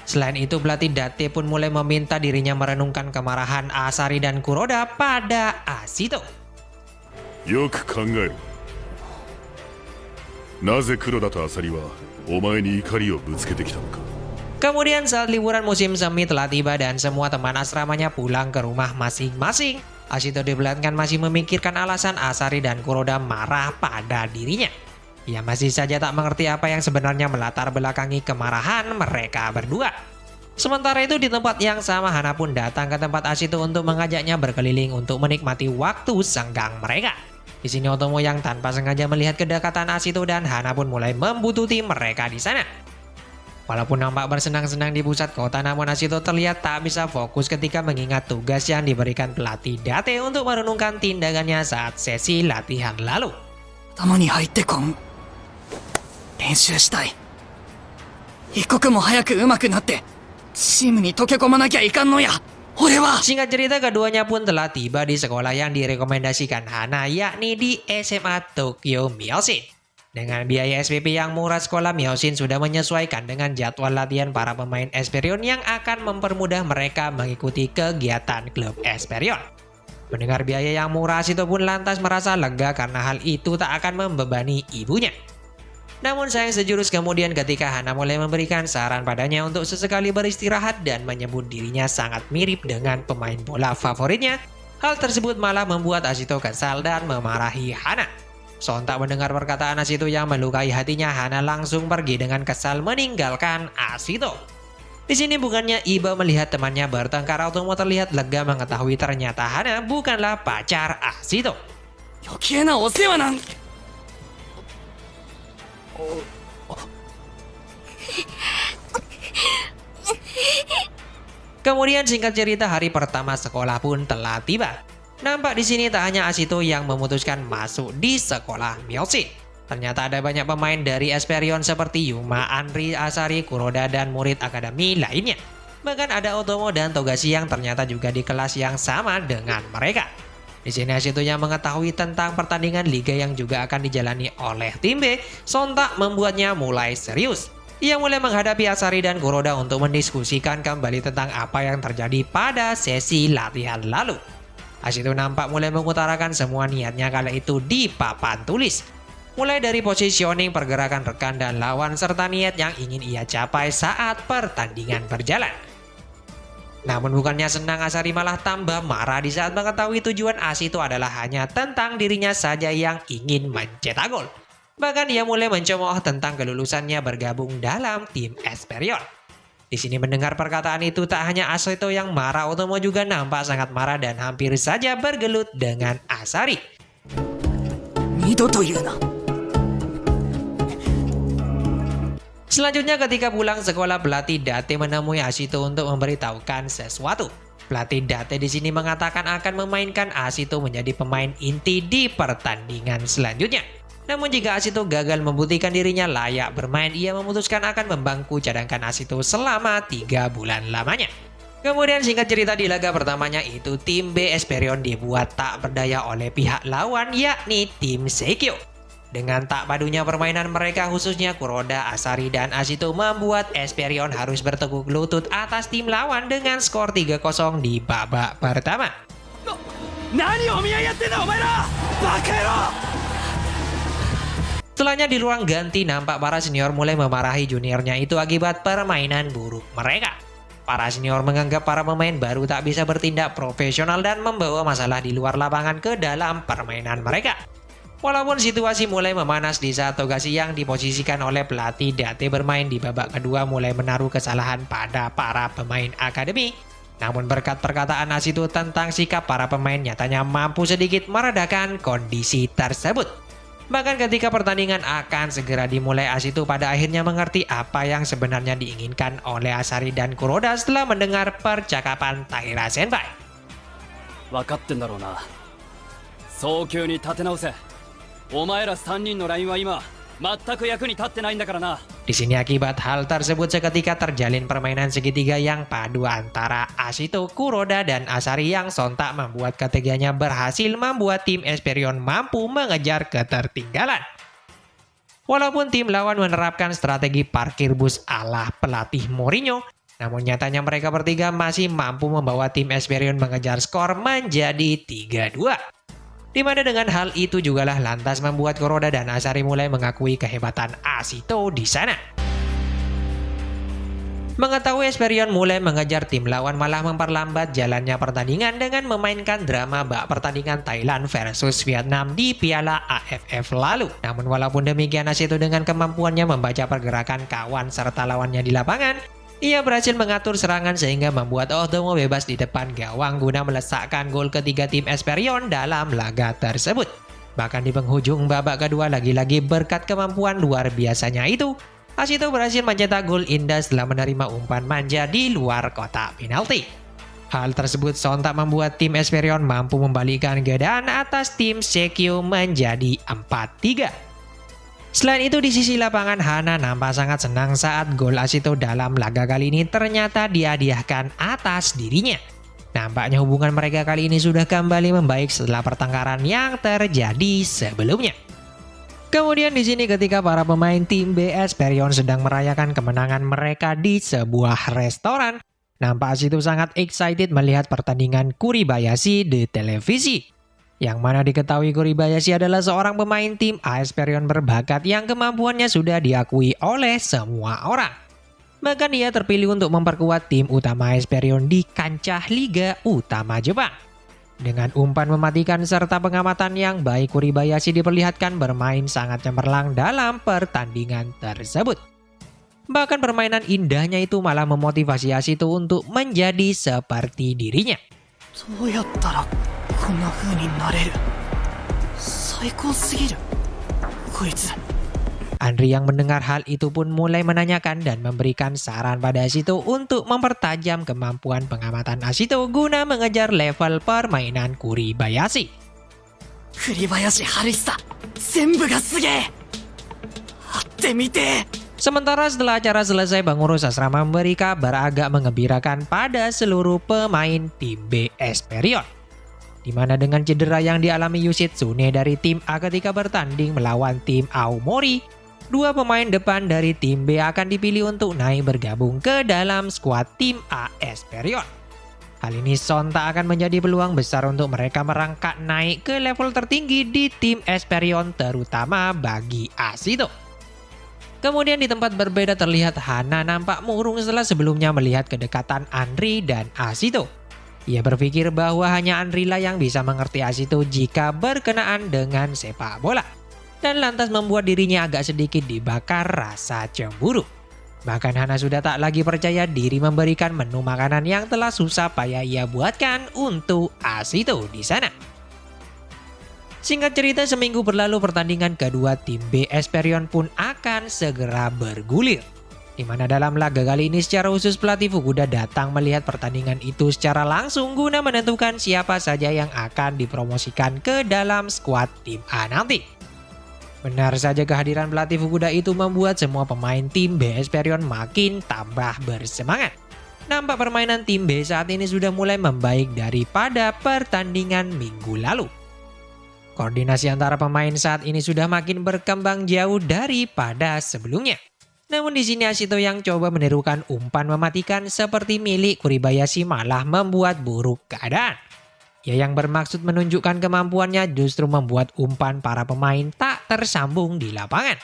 Selain itu, pelatih Date pun mulai meminta dirinya merenungkan kemarahan Asari dan Kuroda pada Ashito. よく考えろ。なぜ黒田とアサリはお前に怒りをぶつけてきたのか。 Kemudian saat liburan musim semi telah tiba dan semua teman asramanya pulang ke rumah masing-masing, Ashito diperlihatkan masih memikirkan alasan Asari dan Kuroda marah pada dirinya. Ia masih saja tak mengerti apa yang sebenarnya melatar belakangi kemarahan mereka berdua. Sementara itu di tempat yang sama, Hana pun datang ke tempat Ashito untuk mengajaknya berkeliling untuk menikmati waktu senggang mereka. Di sini Otomo yang tanpa sengaja melihat kedekatan Ashito dan Hana pun mulai membuntuti mereka di sana. Walaupun nampak bersenang-senang di pusat kota, namun Ashito terlihat tak bisa fokus ketika mengingat tugas yang diberikan pelatih Date untuk merenungkan tindakannya saat sesi latihan lalu. 頭に入ってこん。練習したい。一刻も早く上手くなってチームに溶け込まなきゃいかんのや。俺は。 Singkat cerita, keduanya pun telah tiba di sekolah yang direkomendasikan Hana, yakni di SMA Tokyo Myoshin. Dengan biaya SPP yang murah, sekolah Myoshin sudah menyesuaikan dengan jadwal latihan para pemain Esperion yang akan mempermudah mereka mengikuti kegiatan klub Esperion. Mendengar biaya yang murah, Ashito pun lantas merasa lega karena hal itu tak akan membebani ibunya. Namun sayang sejurus kemudian ketika Hana mulai memberikan saran padanya untuk sesekali beristirahat dan menyebut dirinya sangat mirip dengan pemain bola favoritnya, hal tersebut malah membuat Ashito kesal dan memarahi Hana. Sontak mendengar perkataan Ashito yang melukai hatinya, Hana langsung pergi dengan kesal meninggalkan Ashito. Di sini bukannya iba melihat temannya bertengkar, Otomo terlihat lega mengetahui ternyata Hana bukanlah pacar Ashito. 余計なお世話なん。 Kemudian singkat cerita, hari pertama sekolah pun telah tiba. Nampak di sini tak hanya Ashito yang memutuskan masuk di sekolah Myoshin. Ternyata ada banyak pemain dari Esperion seperti Yuma, Anri, Asari, Kuroda, dan murid akademi lainnya. Bahkan ada Otomo dan Togashi yang ternyata juga di kelas yang sama dengan mereka. Di sini Ashito yang mengetahui tentang pertandingan liga yang juga akan dijalani oleh tim B, sontak membuatnya mulai serius. Ia mulai menghadapi Asari dan Kuroda untuk mendiskusikan kembali tentang apa yang terjadi pada sesi latihan lalu. Ashito nampak mulai mengutarakan semua niatnya kala itu di papan tulis. Mulai dari positioning, pergerakan rekan dan lawan, serta niat yang ingin ia capai saat pertandingan berjalan. Namun bukannya senang, Asari malah tambah marah di saat mengetahui tujuan Ashito adalah hanya tentang dirinya saja yang ingin mencetak gol. Bahkan ia mulai mencemooh tentang kelulusannya bergabung dalam tim Esperion. Di sini mendengar perkataan itu, tak hanya Ashito yang marah, Otomo juga nampak sangat marah dan hampir saja bergelut dengan Asari. 二度と言うな。 Selanjutnya ketika pulang sekolah, pelatih Date menemui Ashito untuk memberitahukan sesuatu. Pelatih Date di sini mengatakan akan memainkan Ashito menjadi pemain inti di pertandingan selanjutnya. Namun jika Ashito gagal membuktikan dirinya layak bermain, ia memutuskan akan membangku cadangkan Ashito selama 3 bulan lamanya. Kemudian singkat cerita, di laga pertamanya itu tim B Esperion dibuat tak berdaya oleh pihak lawan, yakni tim Seikyo. Dengan tak padunya permainan mereka, khususnya Kuroda, Asari, dan Ashito, membuat Esperion harus bertekuk lutut atas tim lawan dengan skor 3-0 di babak pertama. 何をお見合いやってんだお前らバカ野郎 Setelahnya di ruang ganti, nampak para senior mulai memarahi juniornya itu akibat permainan buruk mereka. Para senior menganggap para pemain baru tak bisa bertindak profesional dan membawa masalah di luar lapangan ke dalam permainan mereka. Walaupun situasi mulai memanas di saat Togashi yang diposisikan oleh pelatih Date bermain di babak kedua mulai menaruh kesalahan pada para pemain akademi. Namun berkat perkataan Ashito tentang sikap para pemain, nyatanya mampu sedikit meredakan kondisi tersebut. Bahkan ketika pertandingan akan segera dimulai, Asito pada akhirnya mengerti apa yang sebenarnya diinginkan oleh Asari dan Kuroda setelah mendengar percakapan Taira Senpai. 分かってんだろうな。早急に立て直せ。お前ら3人のラインは今全く役に立ってないんだからな。 Di sini akibat hal tersebut seketika terjalin permainan segitiga yang padu antara Asito, Kuroda, dan Asari yang sontak membuat ketiganya berhasil membuat tim Esperion mampu mengejar ketertinggalan. Walaupun tim lawan menerapkan strategi parkir bus ala pelatih Mourinho, namun nyatanya mereka bertiga masih mampu membawa tim Esperion mengejar skor menjadi 3-2. Di mana dengan hal itu jugalah lantas membuat Kuroda dan Asari mulai mengakui kehebatan Asito di sana. Mengetahui Esperion mulai mengejar tim lawan malah memperlambat jalannya pertandingan dengan memainkan drama bak pertandingan Thailand versus Vietnam di Piala AFF lalu. Namun walaupun demikian, Asito dengan kemampuannya membaca pergerakan kawan serta lawannya di lapangan, ia berhasil mengatur serangan sehingga membuat Otomo bebas di depan gawang guna melesakkan gol ketiga tim Esperion dalam laga tersebut. Bahkan di penghujung babak kedua lagi-lagi berkat kemampuan luar biasanya itu, Asito berhasil mencetak gol indah setelah menerima umpan manja di luar kotak penalti. Hal tersebut sontak membuat tim Esperion mampu membalikkan keadaan atas tim Sekio menjadi 4-3. Selain itu di sisi lapangan, Hana nampak sangat senang saat gol Asito dalam laga kali ini ternyata dihadiahkan atas dirinya. Nampaknya hubungan mereka kali ini sudah kembali membaik setelah pertengkaran yang terjadi sebelumnya. Kemudian di sini ketika para pemain tim B Esperion sedang merayakan kemenangan mereka di sebuah restoran, nampak Asito sangat excited melihat pertandingan Kuribayashi di televisi. Yang mana diketahui Kuribayashi adalah seorang pemain tim A Esperion berbakat yang kemampuannya sudah diakui oleh semua orang. Bahkan ia terpilih untuk memperkuat tim utama Esperion di kancah Liga Utama Jepang. Dengan umpan mematikan serta pengamatan yang baik, Kuribayashi diperlihatkan bermain sangat cemerlang dalam pertandingan tersebut. Bahkan permainan indahnya itu malah memotivasi Asito untuk menjadi seperti dirinya. どうやったらこんな風になれる。最高すぎるこいつ。 Andri yang mendengar hal itu pun mulai menanyakan dan memberikan saran pada Asito untuk mempertajam kemampuan pengamatan Asito guna mengejar level permainan Kuribayashi. 栗林春久全部がすげえ。会ってみてえ。 Sementara setelah acara selesai, pengurus asrama memberi kabar agak mengembirakan pada seluruh pemain tim B Esperion. Di mana dengan cedera yang dialami Yoshitsune dari tim A ketika bertanding melawan tim Aomori, dua pemain depan dari tim B akan dipilih untuk naik bergabung ke dalam skuad tim A Esperion. Hal ini sontak akan menjadi peluang besar untuk mereka merangkak naik ke level tertinggi di tim Esperion, terutama bagi Asito. Kemudian di tempat berbeda terlihat Hana nampak murung setelah sebelumnya melihat kedekatan Andri dan Asito. Ia berpikir bahwa hanya Andri lah yang bisa mengerti Asito jika berkenaan dengan sepak bola. Dan lantas membuat dirinya agak sedikit dibakar rasa cemburu. Bahkan Hana sudah tak lagi percaya diri memberikan menu makanan yang telah susah payah ia buatkan untuk Asito di sana. Singkat cerita, seminggu berlalu pertandingan kedua tim B Esperion pun akan segera bergulir. Di mana dalam laga kali ini secara khusus pelatih Fukuda datang melihat pertandingan itu secara langsung guna menentukan siapa saja yang akan dipromosikan ke dalam skuad tim A nanti. Benar saja kehadiran pelatih Fukuda itu membuat semua pemain tim B Esperion makin tambah bersemangat. Nampak permainan tim B saat ini sudah mulai membaik daripada pertandingan minggu lalu. Koordinasi antara pemain saat ini sudah makin berkembang jauh daripada sebelumnya. Namun di sini Asito yang coba menirukan umpan mematikan seperti milik Kuribayashi malah membuat buruk keadaan. Ia yang bermaksud menunjukkan kemampuannya justru membuat umpan para pemain tak tersambung di lapangan.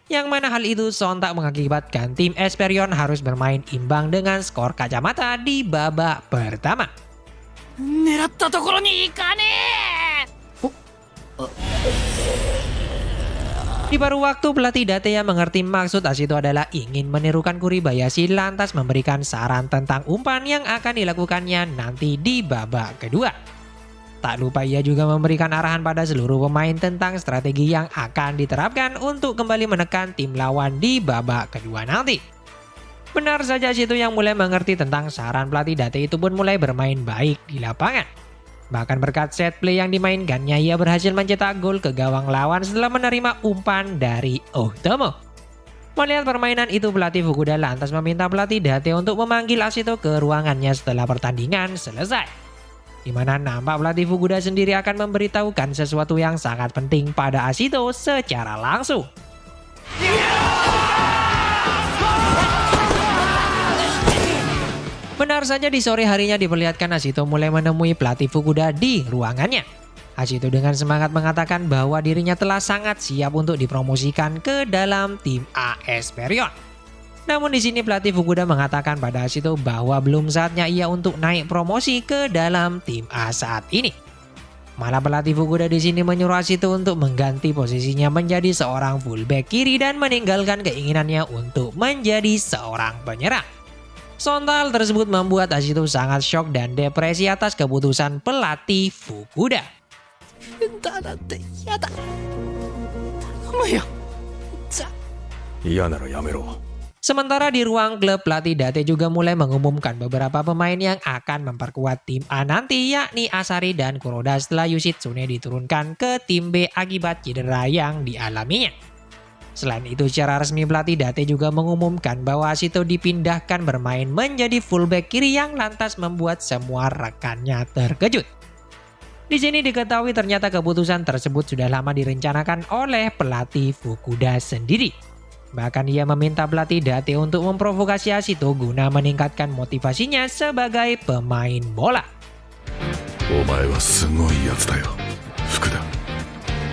Yang mana hal itu sontak mengakibatkan tim Esperion harus bermain imbang dengan skor kacamata di babak pertama. 狙ったところに行かねえ。 Di paruh waktu pelatih Dateya mengerti maksud Asito adalah ingin menirukan Kuribayashi lantas memberikan saran tentang umpan yang akan dilakukannya nanti di babak kedua. Tak lupa ia juga memberikan arahan pada seluruh pemain tentang strategi yang akan diterapkan untuk kembali menekan tim lawan di babak kedua nanti. Benar saja Asito yang mulai mengerti tentang saran pelatih Date itu pun mulai bermain baik di lapangan. Bahkan berkat set play yang dimainkannya, ia berhasil mencetak gol ke gawang lawan setelah menerima umpan dari Otomo. Melihat permainan itu, pelatih Fukuda lantas meminta pelatih Date untuk memanggil Asito ke ruangannya setelah pertandingan selesai. Di mana nampak pelatih Fukuda sendiri akan memberitahukan sesuatu yang sangat penting pada Asito secara langsung. Benar saja di sore harinya diperlihatkan Asito mulai menemui pelatih Fukuda di ruangannya. Asito dengan semangat mengatakan bahwa dirinya telah sangat siap untuk dipromosikan ke dalam tim AS Perion. Namun di sini pelatih Fukuda mengatakan pada Asito bahwa belum saatnya ia untuk naik promosi ke dalam tim A saat ini. Malah pelatih Fukuda di sini menyuruh Asito untuk mengganti posisinya menjadi seorang fullback kiri dan meninggalkan keinginannya untuk menjadi seorang penyerang. Sontak tersebut membuat Asito sangat shock dan depresi atas keputusan pelatih Fukuda. Sementara di ruang klub, pelatih Date juga mulai mengumumkan beberapa pemain yang akan memperkuat tim A nanti, yakni Asari dan Kuroda setelah Yoshitsune diturunkan ke tim B akibat cedera yang dialaminya. Selain itu, secara resmi pelatih Date juga mengumumkan bahwa Asito dipindahkan bermain menjadi fullback kiri yang lantas membuat semua rekannya terkejut. Di sini diketahui ternyata keputusan tersebut sudah lama direncanakan oleh pelatih Fukuda sendiri. Bahkan ia meminta pelatih Date untuk memprovokasi Asito guna meningkatkan motivasinya sebagai pemain bola. Omae wa sugoi yatsu da yo, Fukuda.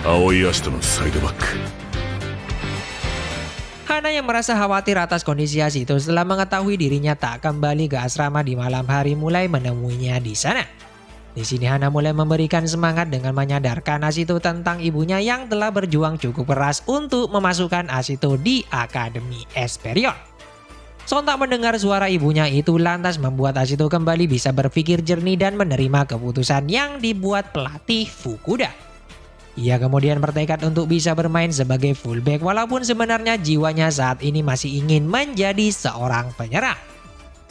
Aoi Ashito no side back. Hana yang merasa khawatir atas kondisi Asito setelah mengetahui dirinya tak kembali ke asrama di malam hari mulai menemuinya di sana. Di sini Hana mulai memberikan semangat dengan menyadarkan Asito tentang ibunya yang telah berjuang cukup keras untuk memasukkan Asito di Akademi Esperion. Sontak mendengar suara ibunya itu lantas membuat Asito kembali bisa berpikir jernih dan menerima keputusan yang dibuat pelatih Fukuda. Ia kemudian bertekad untuk bisa bermain sebagai fullback walaupun sebenarnya jiwanya saat ini masih ingin menjadi seorang penyerang.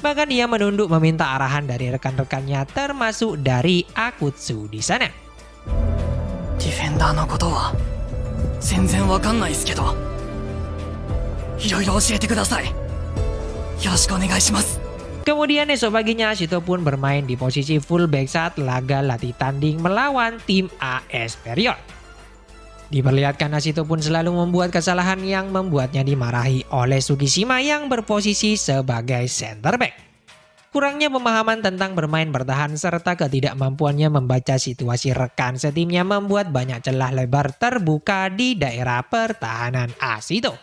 Bahkan ia menunduk meminta arahan dari rekan-rekannya termasuk dari Akutsu di sana. Defender no koto wa zenzen wakannai desu kedo, iroiro oshiete kudasai. Yoroshiku onegai shimasu. Kemudian esok paginya Asito pun bermain di posisi fullback saat laga latih tanding melawan tim AS Perion. Diperlihatkan Asito pun selalu membuat kesalahan yang membuatnya dimarahi oleh Tsukishima yang berposisi sebagai center back. Kurangnya pemahaman tentang bermain bertahan serta ketidakmampuannya membaca situasi rekan setimnya membuat banyak celah lebar terbuka di daerah pertahanan Asito.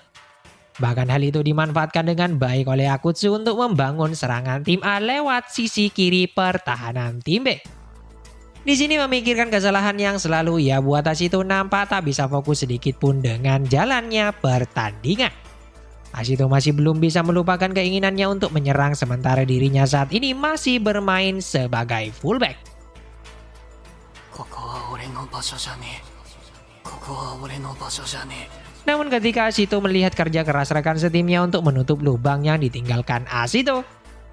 Bahkan hal itu dimanfaatkan dengan baik oleh Akutsu untuk membangun serangan tim A lewat sisi kiri pertahanan tim B. Di sini memikirkan kesalahan yang selalu ia buat, Asito nampak tak bisa fokus sedikit pun dengan jalannya pertandingan. Asito masih belum bisa melupakan keinginannya untuk menyerang sementara dirinya saat ini masih bermain sebagai fullback. Namun ketika Asito melihat kerja keras rekan setimnya untuk menutup lubang yang ditinggalkan Asito,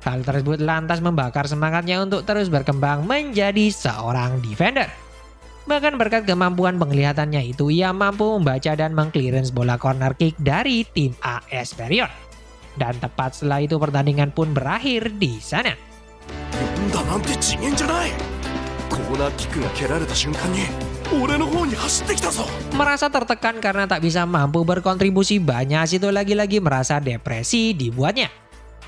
hal tersebut lantas membakar semangatnya untuk terus berkembang menjadi seorang defender. Bahkan berkat kemampuan penglihatannya itu, ia mampu membaca dan mengclearance bola corner kick dari tim AS Perion. Dan tepat setelah itu pertandingan pun berakhir di sana. Merasa tertekan karena tak bisa mampu berkontribusi banyak, Asito lagi-lagi merasa depresi dibuatnya.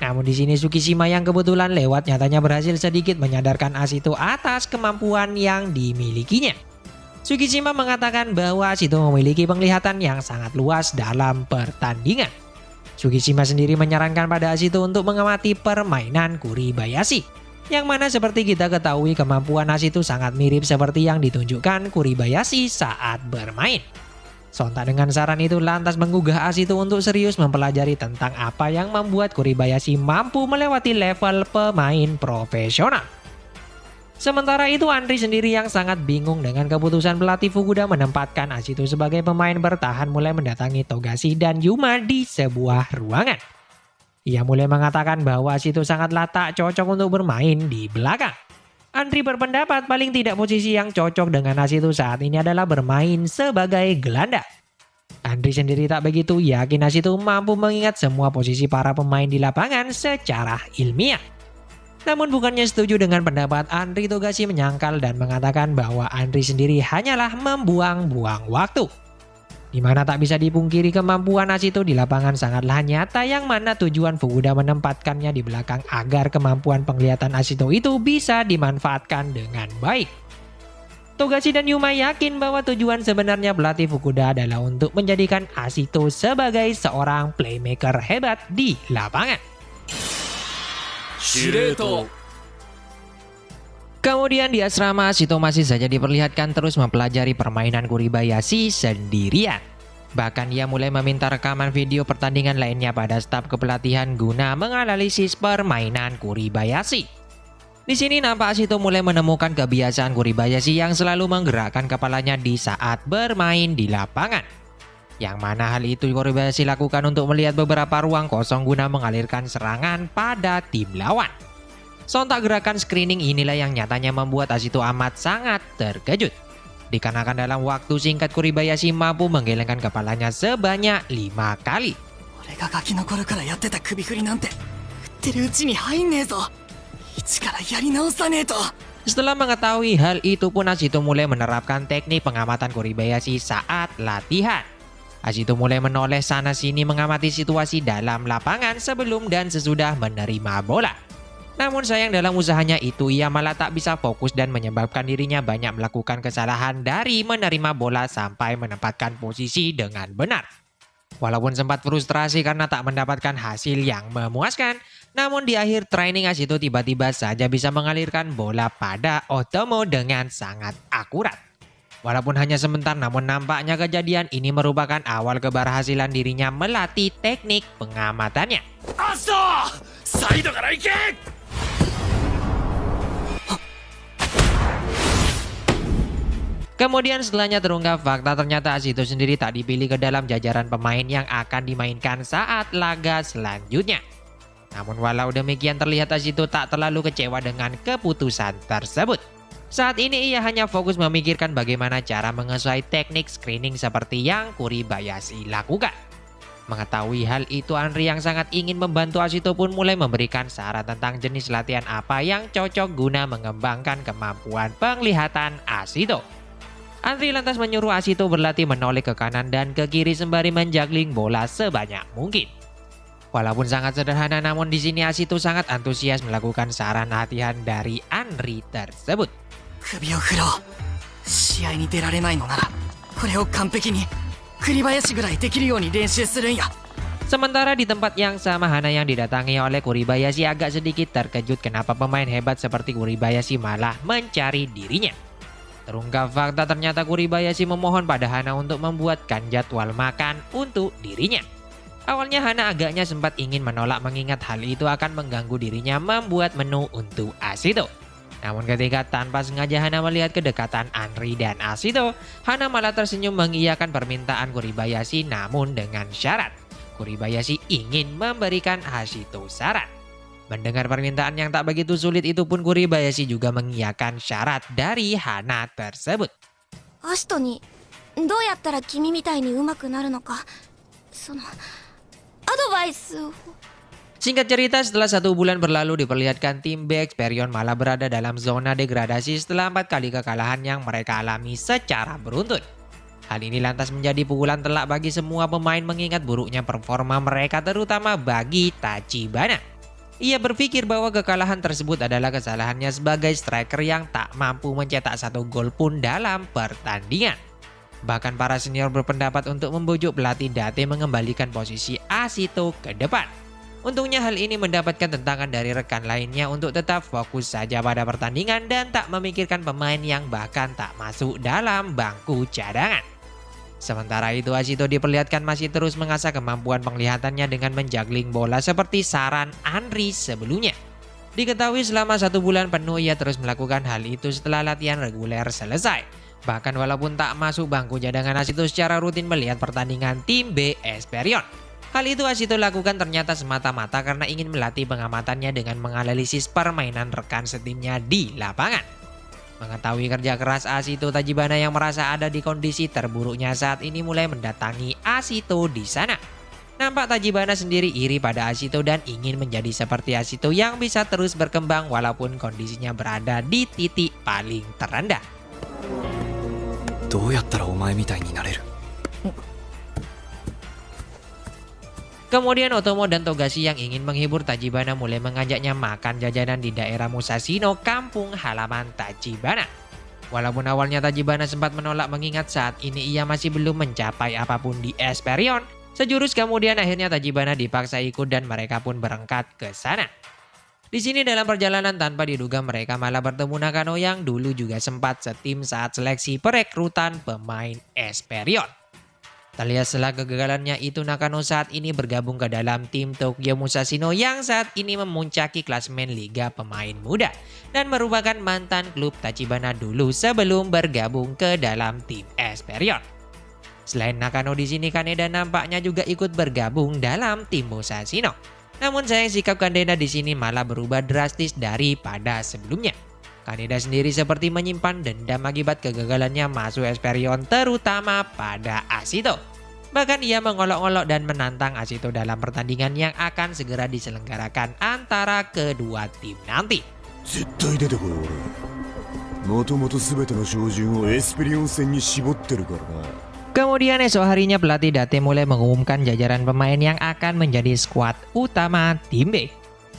Namun di sini Tsukishima yang kebetulan lewat nyatanya berhasil sedikit menyadarkan Asito atas kemampuan yang dimilikinya. Tsukishima mengatakan bahwa Asito memiliki penglihatan yang sangat luas dalam pertandingan. Tsukishima sendiri menyarankan pada Asito untuk mengamati permainan Kuribayashi, yang mana seperti kita ketahui kemampuan Asito sangat mirip seperti yang ditunjukkan Kuribayashi saat bermain. Sontak dengan saran itu lantas menggugah Asito untuk serius mempelajari tentang apa yang membuat Kuribayashi mampu melewati level pemain profesional. Sementara itu Andri sendiri yang sangat bingung dengan keputusan pelatih Fukuda menempatkan Ashito sebagai pemain bertahan mulai mendatangi Togashi dan Yuma di sebuah ruangan. Ia mulai mengatakan bahwa Ashito sangatlah tak cocok untuk bermain di belakang. Andri berpendapat paling tidak posisi yang cocok dengan Ashito saat ini adalah bermain sebagai gelandang. Andri sendiri tak begitu yakin Ashito mampu mengingat semua posisi para pemain di lapangan secara ilmiah. Namun bukannya setuju dengan pendapat Andri, Togashi menyangkal dan mengatakan bahwa Andri sendiri hanyalah membuang-buang waktu. Di mana tak bisa dipungkiri kemampuan Ashito di lapangan sangatlah nyata, yang mana tujuan Fukuda menempatkannya di belakang agar kemampuan penglihatan Ashito itu bisa dimanfaatkan dengan baik. Togashi dan Yuma yakin bahwa tujuan sebenarnya pelatih Fukuda adalah untuk menjadikan Ashito sebagai seorang playmaker hebat di lapangan. Kemudian di asrama, Ashito masih saja diperlihatkan terus mempelajari permainan Kuribayashi sendirian. Bahkan ia mulai meminta rekaman video pertandingan lainnya pada staf kepelatihan guna menganalisis permainan Kuribayashi. Di sini nampak Ashito mulai menemukan kebiasaan Kuribayashi yang selalu menggerakkan kepalanya di saat bermain di lapangan. Yang mana hal itu Kuribayashi lakukan untuk melihat beberapa ruang kosong guna mengalirkan serangan pada tim lawan. Sontak gerakan screening inilah yang nyatanya membuat Ashito amat sangat terkejut. Dikarenakan dalam waktu singkat Kuribayashi mampu menggelengkan kepalanya sebanyak 5 kali. Setelah mengetahui hal itu pun Ashito mulai menerapkan teknik pengamatan Kuribayashi saat latihan. Ashito mulai menoleh sana sini mengamati situasi dalam lapangan sebelum dan sesudah menerima bola. Namun sayang dalam usahanya itu ia malah tak bisa fokus dan menyebabkan dirinya banyak melakukan kesalahan dari menerima bola sampai menempatkan posisi dengan benar. Walaupun sempat frustrasi karena tak mendapatkan hasil yang memuaskan, namun di akhir training Ashito tiba-tiba saja bisa mengalirkan bola pada Otomo dengan sangat akurat. Walaupun hanya sebentar, namun nampaknya kejadian ini merupakan awal keberhasilan dirinya melatih teknik pengamatannya. Kemudian setelahnya terungkap fakta ternyata Ashito sendiri tak dipilih ke dalam jajaran pemain yang akan dimainkan saat laga selanjutnya. Namun walau demikian terlihat Ashito tak terlalu kecewa dengan keputusan tersebut. Saat ini ia hanya fokus memikirkan bagaimana cara menguasai teknik screening seperti yang Kuribayashi lakukan. Mengetahui hal itu, Andri yang sangat ingin membantu Ashito pun mulai memberikan saran tentang jenis latihan apa yang cocok guna mengembangkan kemampuan penglihatan Ashito. Andri lantas menyuruh Ashito berlatih menoleh ke kanan dan ke kiri sembari menjuggling bola sebanyak mungkin. Walaupun sangat sederhana, namun di sini Ashito sangat antusias melakukan saran latihan dari Andri tersebut. Sementara di tempat yang sama, Hana yang didatangi oleh Kuribayashi agak sedikit terkejut kenapa pemain hebat seperti Kuribayashi malah mencari dirinya. Terungkap fakta ternyata Kuribayashi memohon pada Hana untuk membuatkan jadwal makan untuk dirinya. Awalnya Hana agaknya sempat ingin menolak mengingat hal itu akan mengganggu dirinya membuat menu untuk Ashito. Namun ketika tanpa sengaja Hana melihat kedekatan Andri dan Ashito, Hana malah tersenyum mengiyakan permintaan Kuribayashi namun dengan syarat. Kuribayashi ingin memberikan Ashito saran. Mendengar permintaan yang tak begitu sulit itu pun Kuribayashi juga mengiyakan syarat dari Hana tersebut. Ashito ni, どうやったら君みたいに上手くなるのか、その、アドバイスを。 Singkat cerita, setelah 1 bulan berlalu diperlihatkan tim B Experion malah berada dalam zona degradasi setelah 4 kali kekalahan yang mereka alami secara beruntun. Hal ini lantas menjadi pukulan telak bagi semua pemain mengingat buruknya performa mereka terutama bagi Tachibana. Ia berpikir bahwa kekalahan tersebut adalah kesalahannya sebagai striker yang tak mampu mencetak 1 gol pun dalam pertandingan. Bahkan para senior berpendapat untuk membujuk pelatih Date mengembalikan posisi Ashito ke depan. Untungnya hal ini mendapatkan tentangan dari rekan lainnya untuk tetap fokus saja pada pertandingan dan tak memikirkan pemain yang bahkan tak masuk dalam bangku cadangan. Sementara itu Ashito diperlihatkan masih terus mengasah kemampuan penglihatannya dengan menjuggling bola seperti saran Andri sebelumnya. Diketahui selama 1 bulan penuh ia terus melakukan hal itu setelah latihan reguler selesai. Bahkan walaupun tak masuk bangku cadangan, Ashito secara rutin melihat pertandingan tim B Esperion. Hal itu Ashito lakukan ternyata semata-mata karena ingin melatih pengamatannya dengan menganalisis permainan rekan setimnya di lapangan. Mengetahui kerja keras Ashito, Tachibana yang merasa ada di kondisi terburuknya saat ini mulai mendatangi Ashito di sana. Nampak Tachibana sendiri iri pada Ashito dan ingin menjadi seperti Ashito yang bisa terus berkembang walaupun kondisinya berada di titik paling terendah. どうやったらお前みたいになれる？ Kemudian Otomo dan Togashi yang ingin menghibur Tachibana mulai mengajaknya makan jajanan di daerah Musashino, kampung halaman Tachibana. Walaupun awalnya Tachibana sempat menolak mengingat saat ini ia masih belum mencapai apapun di Esperion, sejurus kemudian akhirnya Tachibana dipaksa ikut dan mereka pun berangkat ke sana. Di sini dalam perjalanan tanpa diduga mereka malah bertemu Nakano yang dulu juga sempat setim saat seleksi perekrutan pemain Esperion. Terlihat setelah kegagalannya itu, Nakano saat ini bergabung ke dalam tim Tokyo Musashino yang saat ini memuncaki klasemen Liga Pemain Muda dan merupakan mantan klub Tachibana dulu sebelum bergabung ke dalam tim Esperion. Selain Nakano di sini, Kaneda nampaknya juga ikut bergabung dalam tim Musashino. Namun sayang sikap Kaneda di sini malah berubah drastis daripada sebelumnya. Kaneda sendiri seperti menyimpan dendam akibat kegagalannya masuk Esperion terutama pada Ashito. Bahkan ia mengolok-olok dan menantang Ashito dalam pertandingan yang akan segera diselenggarakan antara kedua tim nanti. 絶対出てこい俺。もともと全ての照準をエスペリオン戦に絞ってるからな。 Kemudian esok harinya pelatih Date mulai mengumumkan jajaran pemain yang akan menjadi skuad utama tim B.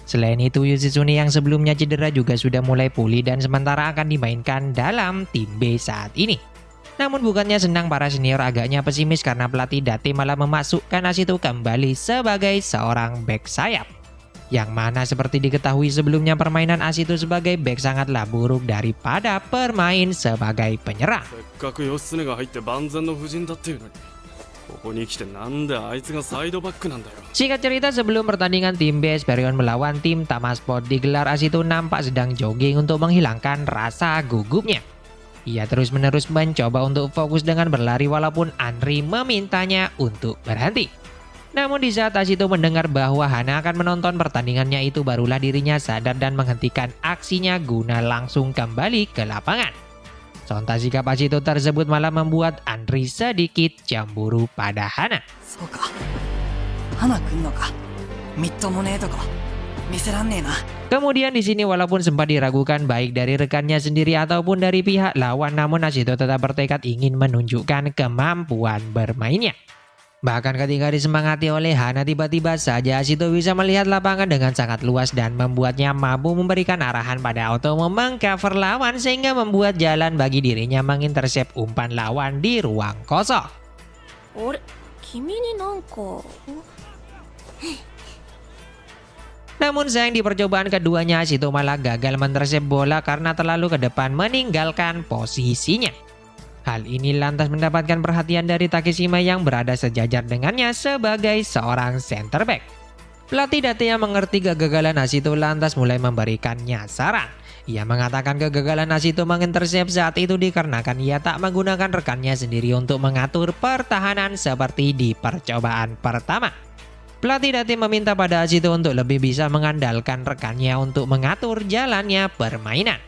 Selain itu, Yoshitsune yang sebelumnya cedera juga sudah mulai pulih dan sementara akan dimainkan dalam tim B saat ini. Namun bukannya senang, para senior agaknya pesimis karena pelatih Date malah memasukkan Ashito kembali sebagai seorang bek sayap. Yang mana seperti diketahui sebelumnya permainan Ashito sebagai bek sangatlah buruk daripada permain sebagai penyerang. せっかく義経が入って万全の布陣だっていうのに、ここに来てなんであいつがサイドバックなんだよ。 Singkat cerita, sebelum pertandingan tim B Esperion melawan tim Tamasport digelar, Ashito nampak sedang jogging untuk menghilangkan rasa gugupnya. Ia terus-menerus mencoba untuk fokus dengan berlari walaupun Andri memintanya untuk berhenti. Namun di saat Ashito mendengar bahwa Hana akan menonton pertandingannya itu, barulah dirinya sadar dan menghentikan aksinya guna langsung kembali ke lapangan. Sontak sikap Ashito tersebut malah membuat Andri sedikit cemburu pada Hana. そうか。花来んのか。みっともねえとこ見せらんねえな。 Kemudian di sini walaupun sempat diragukan baik dari rekannya sendiri ataupun dari pihak lawan, namun Ashito tetap bertekad ingin menunjukkan kemampuan bermainnya. Bahkan ketika disemangati oleh Hana, tiba-tiba saja Ashito bisa melihat lapangan dengan sangat luas dan membuatnya mampu memberikan arahan pada Otomo mengcover lawan sehingga membuat jalan bagi dirinya mengintersep umpan lawan di ruang kosong. あれ君になんか Namun sayang di percobaan keduanya Ashito malah gagal mentersep bola karena terlalu ke depan meninggalkan posisinya. Hal ini lantas mendapatkan perhatian dari Takeshima yang berada sejajar dengannya sebagai seorang center back. Pelatih Date yang mengerti kegagalan Ashito lantas mulai memberikannya saran. Ia mengatakan kegagalan Ashito mengintersep saat itu dikarenakan ia tak menggunakan rekannya sendiri untuk mengatur pertahanan seperti di percobaan pertama. Pelatih Date meminta pada Ashito untuk lebih bisa mengandalkan rekannya untuk mengatur jalannya permainan.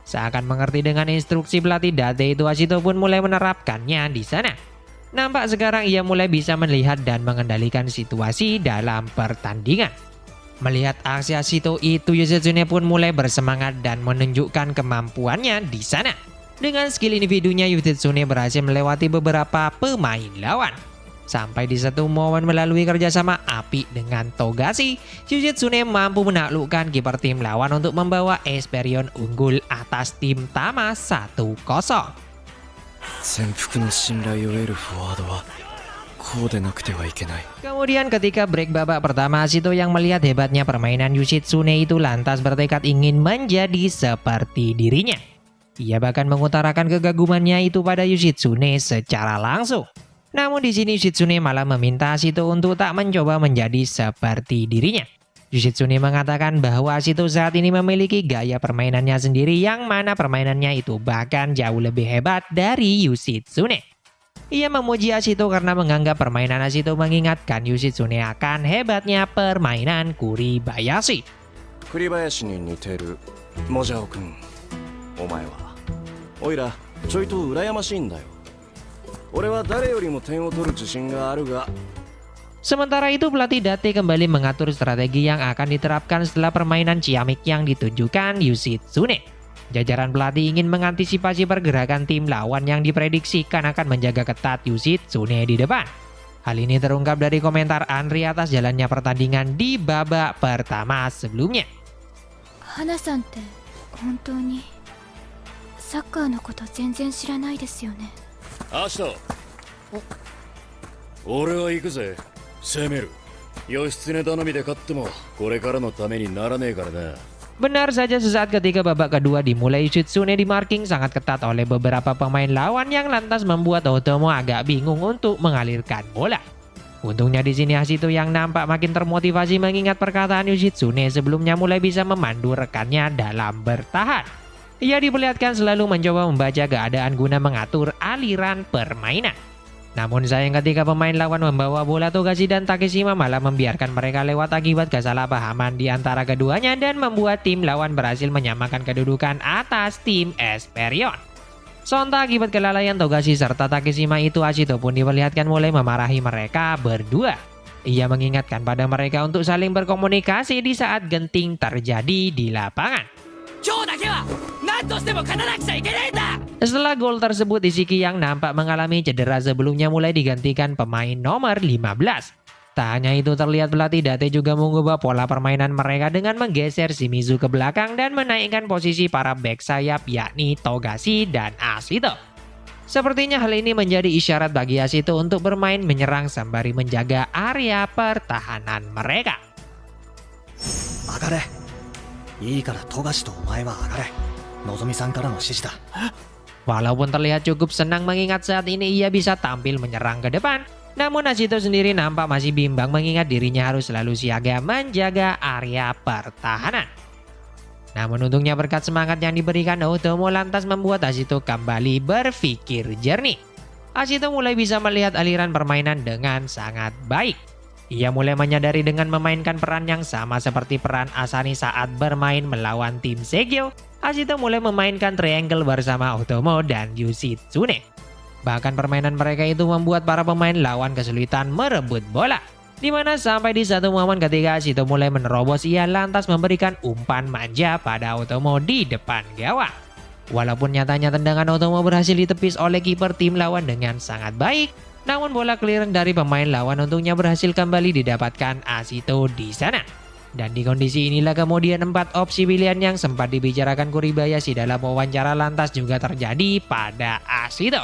Seakan mengerti dengan instruksi pelatih Date itu, Ashito pun mulai menerapkannya di sana. Nampak sekarang ia mulai bisa melihat dan mengendalikan situasi dalam pertandingan. Melihat aksi Ashito itu, Yoshitsune pun mulai bersemangat dan menunjukkan kemampuannya di sana. Dengan skill individunya, Yoshitsune berhasil melewati beberapa pemain lawan. Sampai di satu momen melalui kerjasama apik dengan Togashi, Yoshitsune mampu menaklukkan kiper tim lawan untuk membawa Esperion unggul atas tim Tama 1-0. 潜伏の信頼を得るフォワードはこうでなくてはいけない。 Kemudian ketika break babak pertama, Ashito yang melihat hebatnya permainan Yoshitsune itu lantas bertekad ingin menjadi seperti dirinya. Ia bahkan mengutarakan kegagumannya itu pada Yoshitsune secara langsung. Namun di sini Yoshitsune malah meminta Ashito untuk tak mencoba menjadi seperti dirinya. Yoshitsune mengatakan bahwa Ashito saat ini memiliki gaya permainannya sendiri yang mana permainannya itu bahkan jauh lebih hebat dari Yoshitsune. Ia memuji Ashito karena menganggap permainan Ashito mengingatkan Yoshitsune akan hebatnya permainan Kuribayashi. 栗林に似てるモジャオ君、お前はおいらちょいと羨ましいんだよ。俺は誰よりも点を取る自信があるが。 Sementara itu pelatih Date kembali mengatur strategi yang akan diterapkan setelah permainan ciamik yang ditunjukkan Yoshitsune. Jajaran pelatih ingin mengantisipasi pergerakan tim lawan yang diprediksikan akan menjaga ketat Yoshitsune di depan. Hal ini terungkap dari komentar Andri atas jalannya pertandingan di babak pertama sebelumnya. 花さんって本当にサッカーのこと全然知らないですよね。アシト俺は行くぜ。攻める。義経頼みで勝ってもこれからのためにならねえからな。 Benar saja sesaat ketika babak kedua dimulai, Yoshitsune di marking sangat ketat oleh beberapa pemain lawan yang lantas membuat Otomo agak bingung untuk mengalirkan bola. Untungnya di sini Ashito yang nampak makin termotivasi mengingat perkataan Yoshitsune sebelumnya mulai bisa memandu rekannya dalam bertahan. Ia diperlihatkan selalu mencoba membaca keadaan guna mengatur aliran permainan. Namun sayang ketika pemain lawan membawa bola, Togashi dan Takeshima malah membiarkan mereka lewat akibat kesalahpahaman di antara keduanya dan membuat tim lawan berhasil menyamakan kedudukan atas tim Esperion. Sontak akibat kelalaian Togashi serta Takeshima itu, Ashito pun diperlihatkan mulai memarahi mereka berdua. Ia mengingatkan pada mereka untuk saling berkomunikasi di saat genting terjadi di lapangan. Setelah gol tersebut, Ishiki yang nampak mengalami cedera sebelumnya mulai digantikan pemain nomor 15. Tak hanya itu, terlihat pelatih Date juga mengubah pola permainan mereka dengan menggeser Shimizu ke belakang dan menaikkan posisi para bek sayap yakni Togashi dan Ashito. Sepertinya hal ini menjadi isyarat bagi Ashito untuk bermain menyerang sembari menjaga area pertahanan mereka. 上がれ。いいから富樫とお前は上がれ。のぞみさんからの指示だ。 Walaupun terlihat cukup senang mengingat saat ini ia bisa tampil menyerang ke depan, namun Ashito sendiri nampak masih bimbang mengingat dirinya harus selalu siaga menjaga area pertahanan. Namun untungnya berkat semangat yang diberikan Otomo lantas membuat Ashito kembali berpikir jernih. Ashito mulai bisa melihat aliran permainan dengan sangat baik. Ia mulai menyadari dengan memainkan peran yang sama seperti peran Asani saat bermain melawan tim Segyo, Ashito mulai memainkan triangle bersama Otomo dan Yoshitsune. Bahkan permainan mereka itu membuat para pemain lawan kesulitan merebut bola. Di mana sampai di satu momen ketika Ashito mulai menerobos, ia lantas memberikan umpan manja pada Otomo di depan gawang. Walaupun nyatanya tendangan Otomo berhasil ditepis oleh kiper tim lawan dengan sangat baik, namun bola clearance dari pemain lawan untungnya berhasil kembali didapatkan Ashito di sana. Dan di kondisi inilah kemudian 4 opsi pilihan yang sempat dibicarakan Kuribayashi dalam wawancara lantas juga terjadi pada Ashito.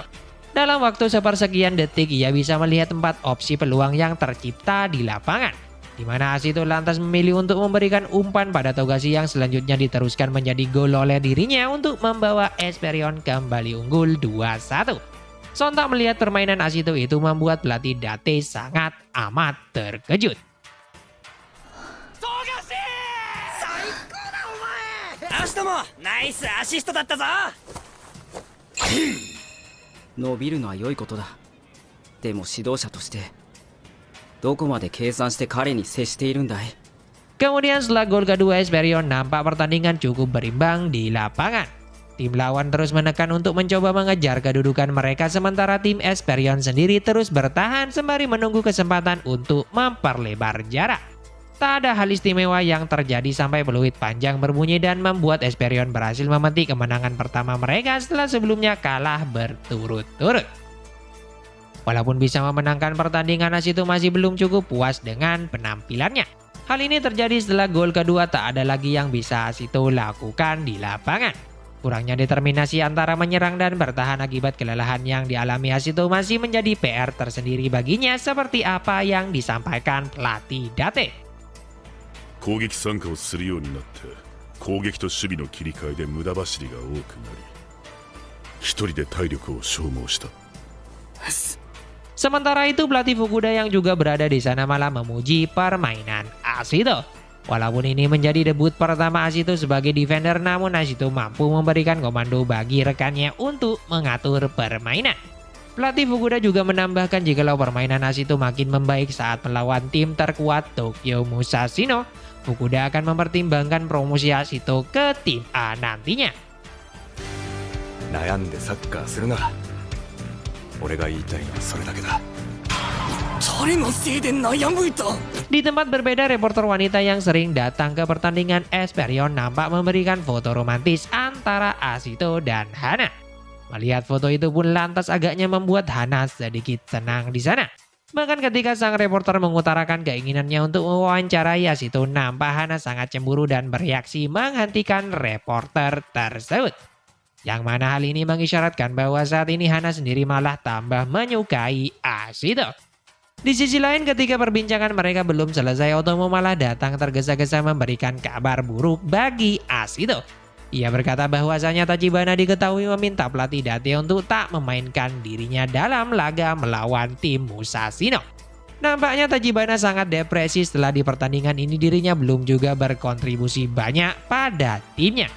Dalam waktu sepersekian detik ia bisa melihat 4 opsi peluang yang tercipta di lapangan, di mana Ashito lantas memilih untuk memberikan umpan pada Togashi yang selanjutnya diteruskan menjadi gol oleh dirinya untuk membawa Esperion kembali unggul 2-1. Sontak melihat permainan Ashito itu membuat pelatih Date sangat amat terkejut. アシトもナイスアシストだったぞ。伸びるのは良いことだ。でも指導者としてどこまで計算して彼に接しているんだい。 Kemudian setelah gol kedua, Esperion nampak pertandingan cukup berimbang di lapangan. Tim lawan terus menekan untuk mencoba mengejar kedudukan mereka, sementara tim Esperion sendiri terus bertahan sembari menunggu kesempatan untuk memperlebar jarak. Tak ada hal istimewa yang terjadi sampai peluit panjang berbunyi dan membuat Esperion berhasil memetik kemenangan pertama mereka setelah sebelumnya kalah berturut-turut. Walaupun bisa memenangkan pertandingan, Ashito masih belum cukup puas dengan penampilannya. Hal ini terjadi setelah gol kedua tak ada lagi yang bisa Ashito lakukan di lapangan. Kurangnya determinasi antara menyerang dan bertahan akibat kelelahan yang dialami Ashito masih menjadi PR tersendiri baginya, seperti apa yang disampaikan pelatih Date. 攻撃参加をするようになって攻撃と守備の切り替えで無駄走りが多くなり一人で体力を消耗した。 Sementara itu pelatih Fukuda yang juga berada di sana malah memuji permainan Ashito. Walaupun ini menjadi debut pertama Ashito sebagai defender, namun Ashito mampu memberikan komando bagi rekannya untuk mengatur permainan. Pelatih Fukuda juga menambahkan jikalau permainan Ashito makin membaik saat melawan tim terkuat Tokyo Musashino, Fukuda akan mempertimbangkan promosi Ashito ke tim A nantinya. 悩んでサッカーするな。俺が言いたいのはそれだけだ。 誰のせいで悩むいた。 Di tempat berbeda, reporter wanita yang sering datang ke pertandingan Esperion nampak memberikan foto romantis antara Ashito dan Hana. Melihat foto itu pun lantas agaknya membuat Hana sedikit senang di sana. Bahkan ketika sang reporter mengutarakan keinginannya untuk mewawancarai Ashito, nampak Hana sangat cemburu dan bereaksi menghentikan reporter tersebut. Yang mana hal ini mengisyaratkan bahwa saat ini Hana sendiri malah tambah menyukai Ashito. Di sisi lain, ketika perbincangan mereka belum selesai, Otomo malah datang tergesa-gesa memberikan kabar buruk bagi Ashito. Ia berkata bahwasanya Tachibana diketahui meminta pelatih Date untuk tak memainkan dirinya dalam laga melawan tim Musashino. Nampaknya Tachibana sangat depresi setelah di pertandingan ini dirinya belum juga berkontribusi banyak pada timnya.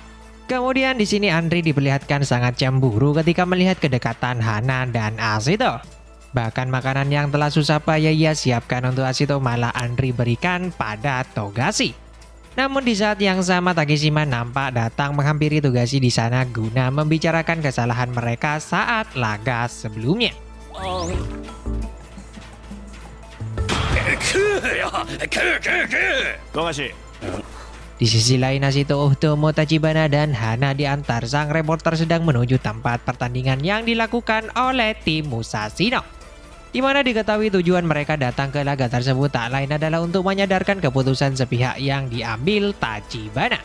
Kemudian di sini Andri diperlihatkan sangat cemburu ketika melihat kedekatan Hana dan Ashito. Bahkan makanan yang telah susah payah ia siapkan untuk Ashito malah Andri berikan pada Togashi. Namun di saat yang sama Takeshima nampak datang menghampiri Togashi di sana guna membicarakan kesalahan mereka saat laga sebelumnya. Di sisi lain, Ashito, Otomo, Tachibana, dan Hana diantar sang reporter sedang menuju tempat pertandingan yang dilakukan oleh tim Musashino. Di mana diketahui tujuan mereka datang ke laga tersebut tak lain adalah untuk menyadarkan keputusan sepihak yang diambil Tachibana.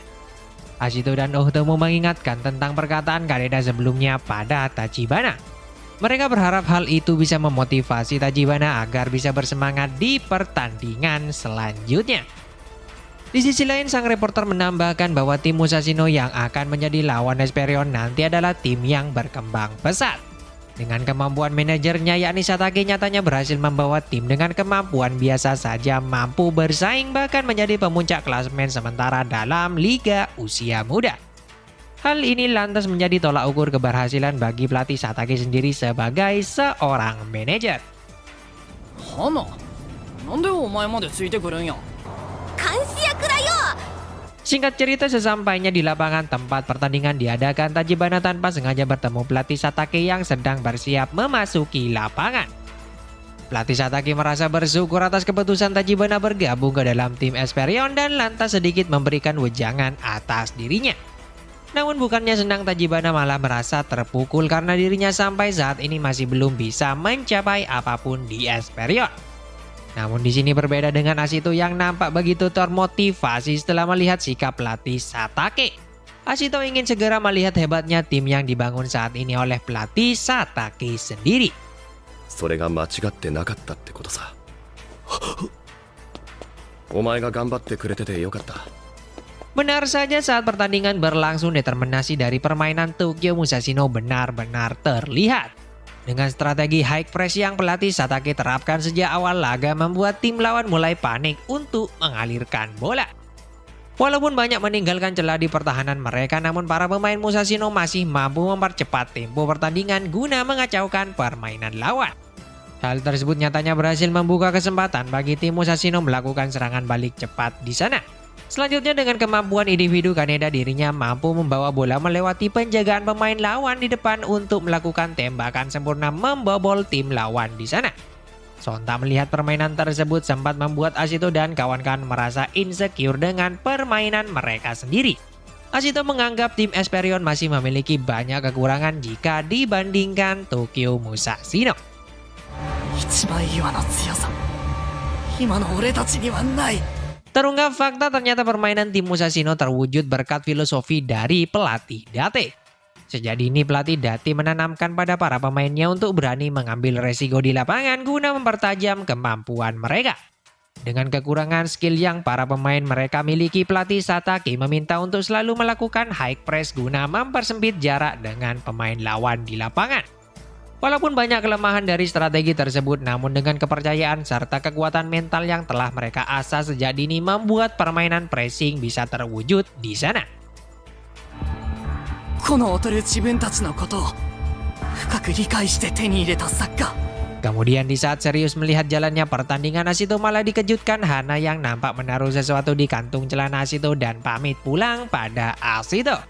Ashito dan Otomo mengingatkan tentang perkataan Kaneda sebelumnya pada Tachibana. Mereka berharap hal itu bisa memotivasi Tachibana agar bisa bersemangat di pertandingan selanjutnya. Di sisi lain, sang reporter menambahkan bahwa tim Musashino yang akan menjadi lawan Esperion nanti adalah tim yang berkembang pesat. Dengan kemampuan manajernya yakni Satake nyatanya berhasil membawa tim dengan kemampuan biasa saja mampu bersaing bahkan menjadi pemuncak klasemen sementara dalam liga usia muda. Hal ini lantas menjadi tolak ukur keberhasilan bagi pelatih Satake sendiri sebagai seorang manajer. Hana, nande omae made tsuite kurun ya? Singkat cerita, sesampainya di lapangan tempat pertandingan diadakan, Tachibana tanpa sengaja bertemu pelatih Satake yang sedang bersiap memasuki lapangan. Pelatih Satake merasa bersyukur atas keputusan Tachibana bergabung ke dalam tim Esperion dan lantas sedikit memberikan wejangan atas dirinya. Namun bukannya senang, Tachibana malah merasa terpukul karena dirinya sampai saat ini masih belum bisa mencapai apapun di Esperion. Namun di sini berbeda dengan Ashito yang nampak begitu termotivasi setelah melihat sikap pelatih Satake. Ashito ingin segera melihat hebatnya tim yang dibangun saat ini oleh pelatih Satake sendiri. それが間違ってなかったってことさ。お前が頑張ってくれててよかった。 Benar saja, saat pertandingan berlangsung determinasi dari permainan Tokyo Musashino benar-benar terlihat. Dengan strategi high press yang pelatih Satake terapkan sejak awal laga membuat tim lawan mulai panik untuk mengalirkan bola. Walaupun banyak meninggalkan celah di pertahanan mereka, namun para pemain Musashino masih mampu mempercepat tempo pertandingan guna mengacaukan permainan lawan. Hal tersebut nyatanya berhasil membuka kesempatan bagi tim Musashino melakukan serangan balik cepat di sana. Selanjutnya dengan kemampuan individu Kaneda, dirinya mampu membawa bola melewati penjagaan pemain lawan di depan untuk melakukan tembakan sempurna membobol tim lawan di sana. Sontak melihat permainan tersebut sempat membuat Ashito dan kawan-kawan merasa insecure dengan permainan mereka sendiri. Ashito menganggap tim Esperion masih memiliki banyak kekurangan jika dibandingkan Tokyo Musashino. 一番岩の強さ、今の俺たちにはない。 Terungkap fakta ternyata permainan tim Musashino terwujud berkat filosofi dari pelatih Date. Sejak dini pelatih Date menanamkan pada para pemainnya untuk berani mengambil resiko di lapangan guna mempertajam kemampuan mereka. Dengan kekurangan skill yang para pemain mereka miliki, pelatih Satake meminta untuk selalu melakukan high press guna mempersempit jarak dengan pemain lawan di lapangan. Walaupun banyak kelemahan dari strategi tersebut, namun dengan kepercayaan serta kekuatan mental yang telah mereka asah sejak dini membuat permainan pressing bisa terwujud di sana. この劣る自分たちのことを深く理解して手に入れたサッカー。 Kemudian di saat serius melihat jalannya pertandingan, Ashito malah dikejutkan Hana yang nampak menaruh sesuatu di kantung celana Ashito dan pamit pulang pada Ashito.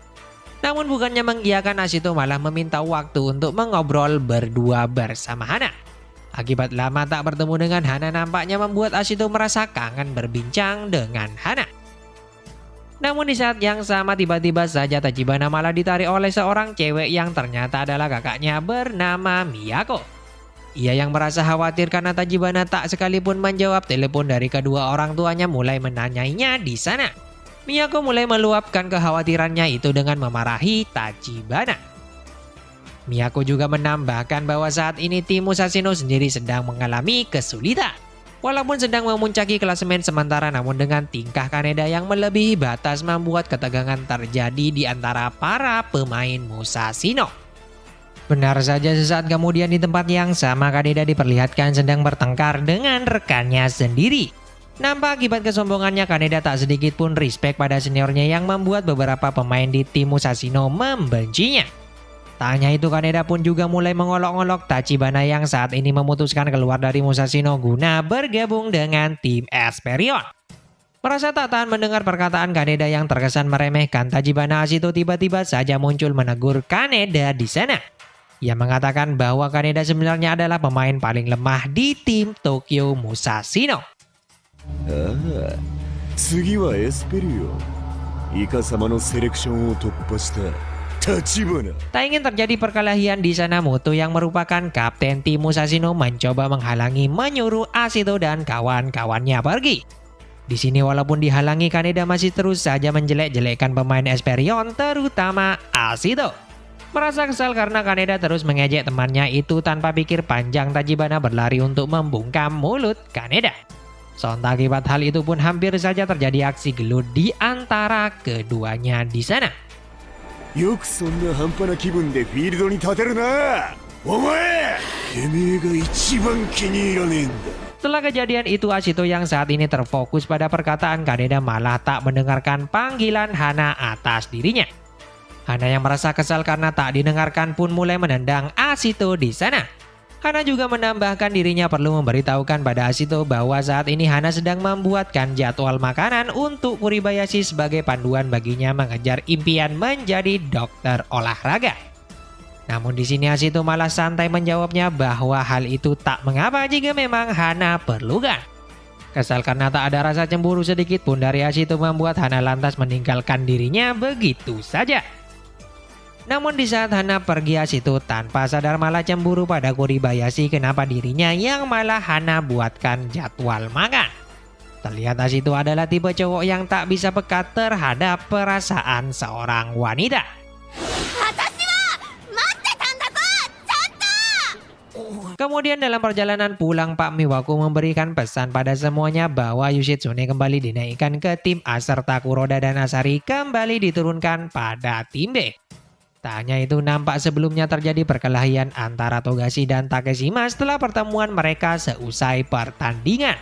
Namun bukannya mengiyakan, Ashito malah meminta waktu untuk mengobrol berdua bersama Hana. Akibat lama tak bertemu dengan Hana nampaknya membuat Ashito merasa kangen berbincang dengan Hana. Namun di saat yang sama tiba-tiba saja Tachibana malah ditarik oleh seorang cewek yang ternyata adalah kakaknya bernama Miyako. Ia yang merasa khawatir karena Tachibana tak sekalipun menjawab telepon dari kedua orang tuanya mulai menanyainya di sana. Miyako mulai meluapkan kekhawatirannya itu dengan memarahi Tachibana. Miyako juga menambahkan bahwa saat ini tim Musashino sendiri sedang mengalami kesulitan. Walaupun sedang memuncaki klasemen sementara, namun dengan tingkah Kaneda yang melebihi batas membuat ketegangan terjadi di antara para pemain Musashino. Benar saja, sesaat kemudian di tempat yang sama Kaneda diperlihatkan sedang bertengkar dengan rekannya sendiri. Nampak akibat kesombongannya Kaneda tak sedikit pun respect pada seniornya yang membuat beberapa pemain di tim Musashino membencinya. Tak hanya itu, Kaneda pun juga mulai mengolok-olok Tachibana yang saat ini memutuskan keluar dari Musashino guna bergabung dengan tim Esperion. Merasa tak tahan mendengar perkataan Kaneda yang terkesan meremehkan, Tachibana Ashito tiba-tiba saja muncul menegur Kaneda di sana. Ia mengatakan bahwa Kaneda sebenarnya adalah pemain paling lemah di tim Tokyo Musashino. 次はエスペリオン。イカ様のセレクションを突破したTachibana. Tak ingin terjadi perkelahian di sana, Muto yang merupakan kapten tim Musashino mencoba menghalangi, menyuruh Ashito dan kawan-kawannya pergi. Di sini walaupun dihalangi, Kaneda masih terus saja menjelek-jelekkan pemain Esperion, terutama Ashito. Merasa kesal karena Kaneda terus mengejek temannya itu tanpa pikir panjang, Tachibana berlari untuk membungkam mulut Kaneda. Sontak akibat hal itu pun hampir saja terjadi aksi gelut di antara keduanya di sana. よくそんな半端な気分でフィールドに立てるなお前てめえが一番気に入らねえんだ Setelah kejadian itu, Ashito yang saat ini terfokus pada perkataan Kaneda malah tak mendengarkan panggilan Hana atas dirinya. Hana yang merasa kesal karena tak didengarkan pun mulai menendang Ashito di sana. Hana juga menambahkan dirinya perlu memberitahukan pada Ashito bahwa saat ini Hana sedang membuatkan jadwal makanan untuk Kuribayashi sebagai panduan baginya mengejar impian menjadi dokter olahraga. Namun di sini Ashito malah santai menjawabnya bahwa hal itu tak mengapa jika memang Hana perlukan. Kesal karena tak ada rasa cemburu sedikit pun dari Ashito membuat Hana lantas meninggalkan dirinya begitu saja. Namun di saat Hana pergi, Ashito tanpa sadar malah cemburu pada Kuribayashi kenapa dirinya yang malah Hana buatkan jadwal makan. Terlihat Ashito adalah tipe cowok yang tak bisa peka terhadap perasaan seorang wanita. Kemudian dalam perjalanan pulang, Pak Miwako memberikan pesan pada semuanya bahwa Yoshitsune kembali dinaikkan ke tim A serta Kuroda dan Asari kembali diturunkan pada tim B. Tak hanya itu, nampak sebelumnya terjadi perkelahian antara Togashi dan Takeshima setelah pertemuan mereka seusai pertandingan.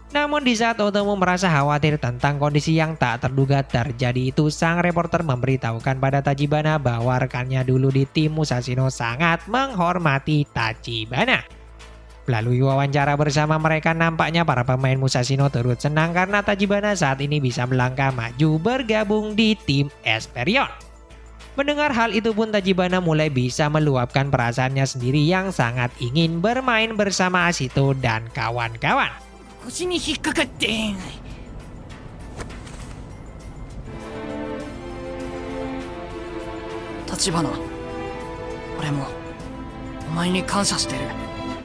Namun di saat Otomo merasa khawatir tentang kondisi yang tak terduga terjadi itu, sang reporter memberitahukan pada Tachibana bahwa rekannya dulu di tim Musashino sangat menghormati Tachibana. Melalui wawancara bersama mereka, nampaknya para pemain Musashino turut senang karena Tachibana saat ini bisa melangkah maju bergabung di tim Esperion. Mendengar hal itu pun Tachibana mulai bisa meluapkan perasaannya sendiri yang sangat ingin bermain bersama Ashito dan kawan-kawan. 腰に引っかかって。Tachibana, 俺もお前に感謝してる。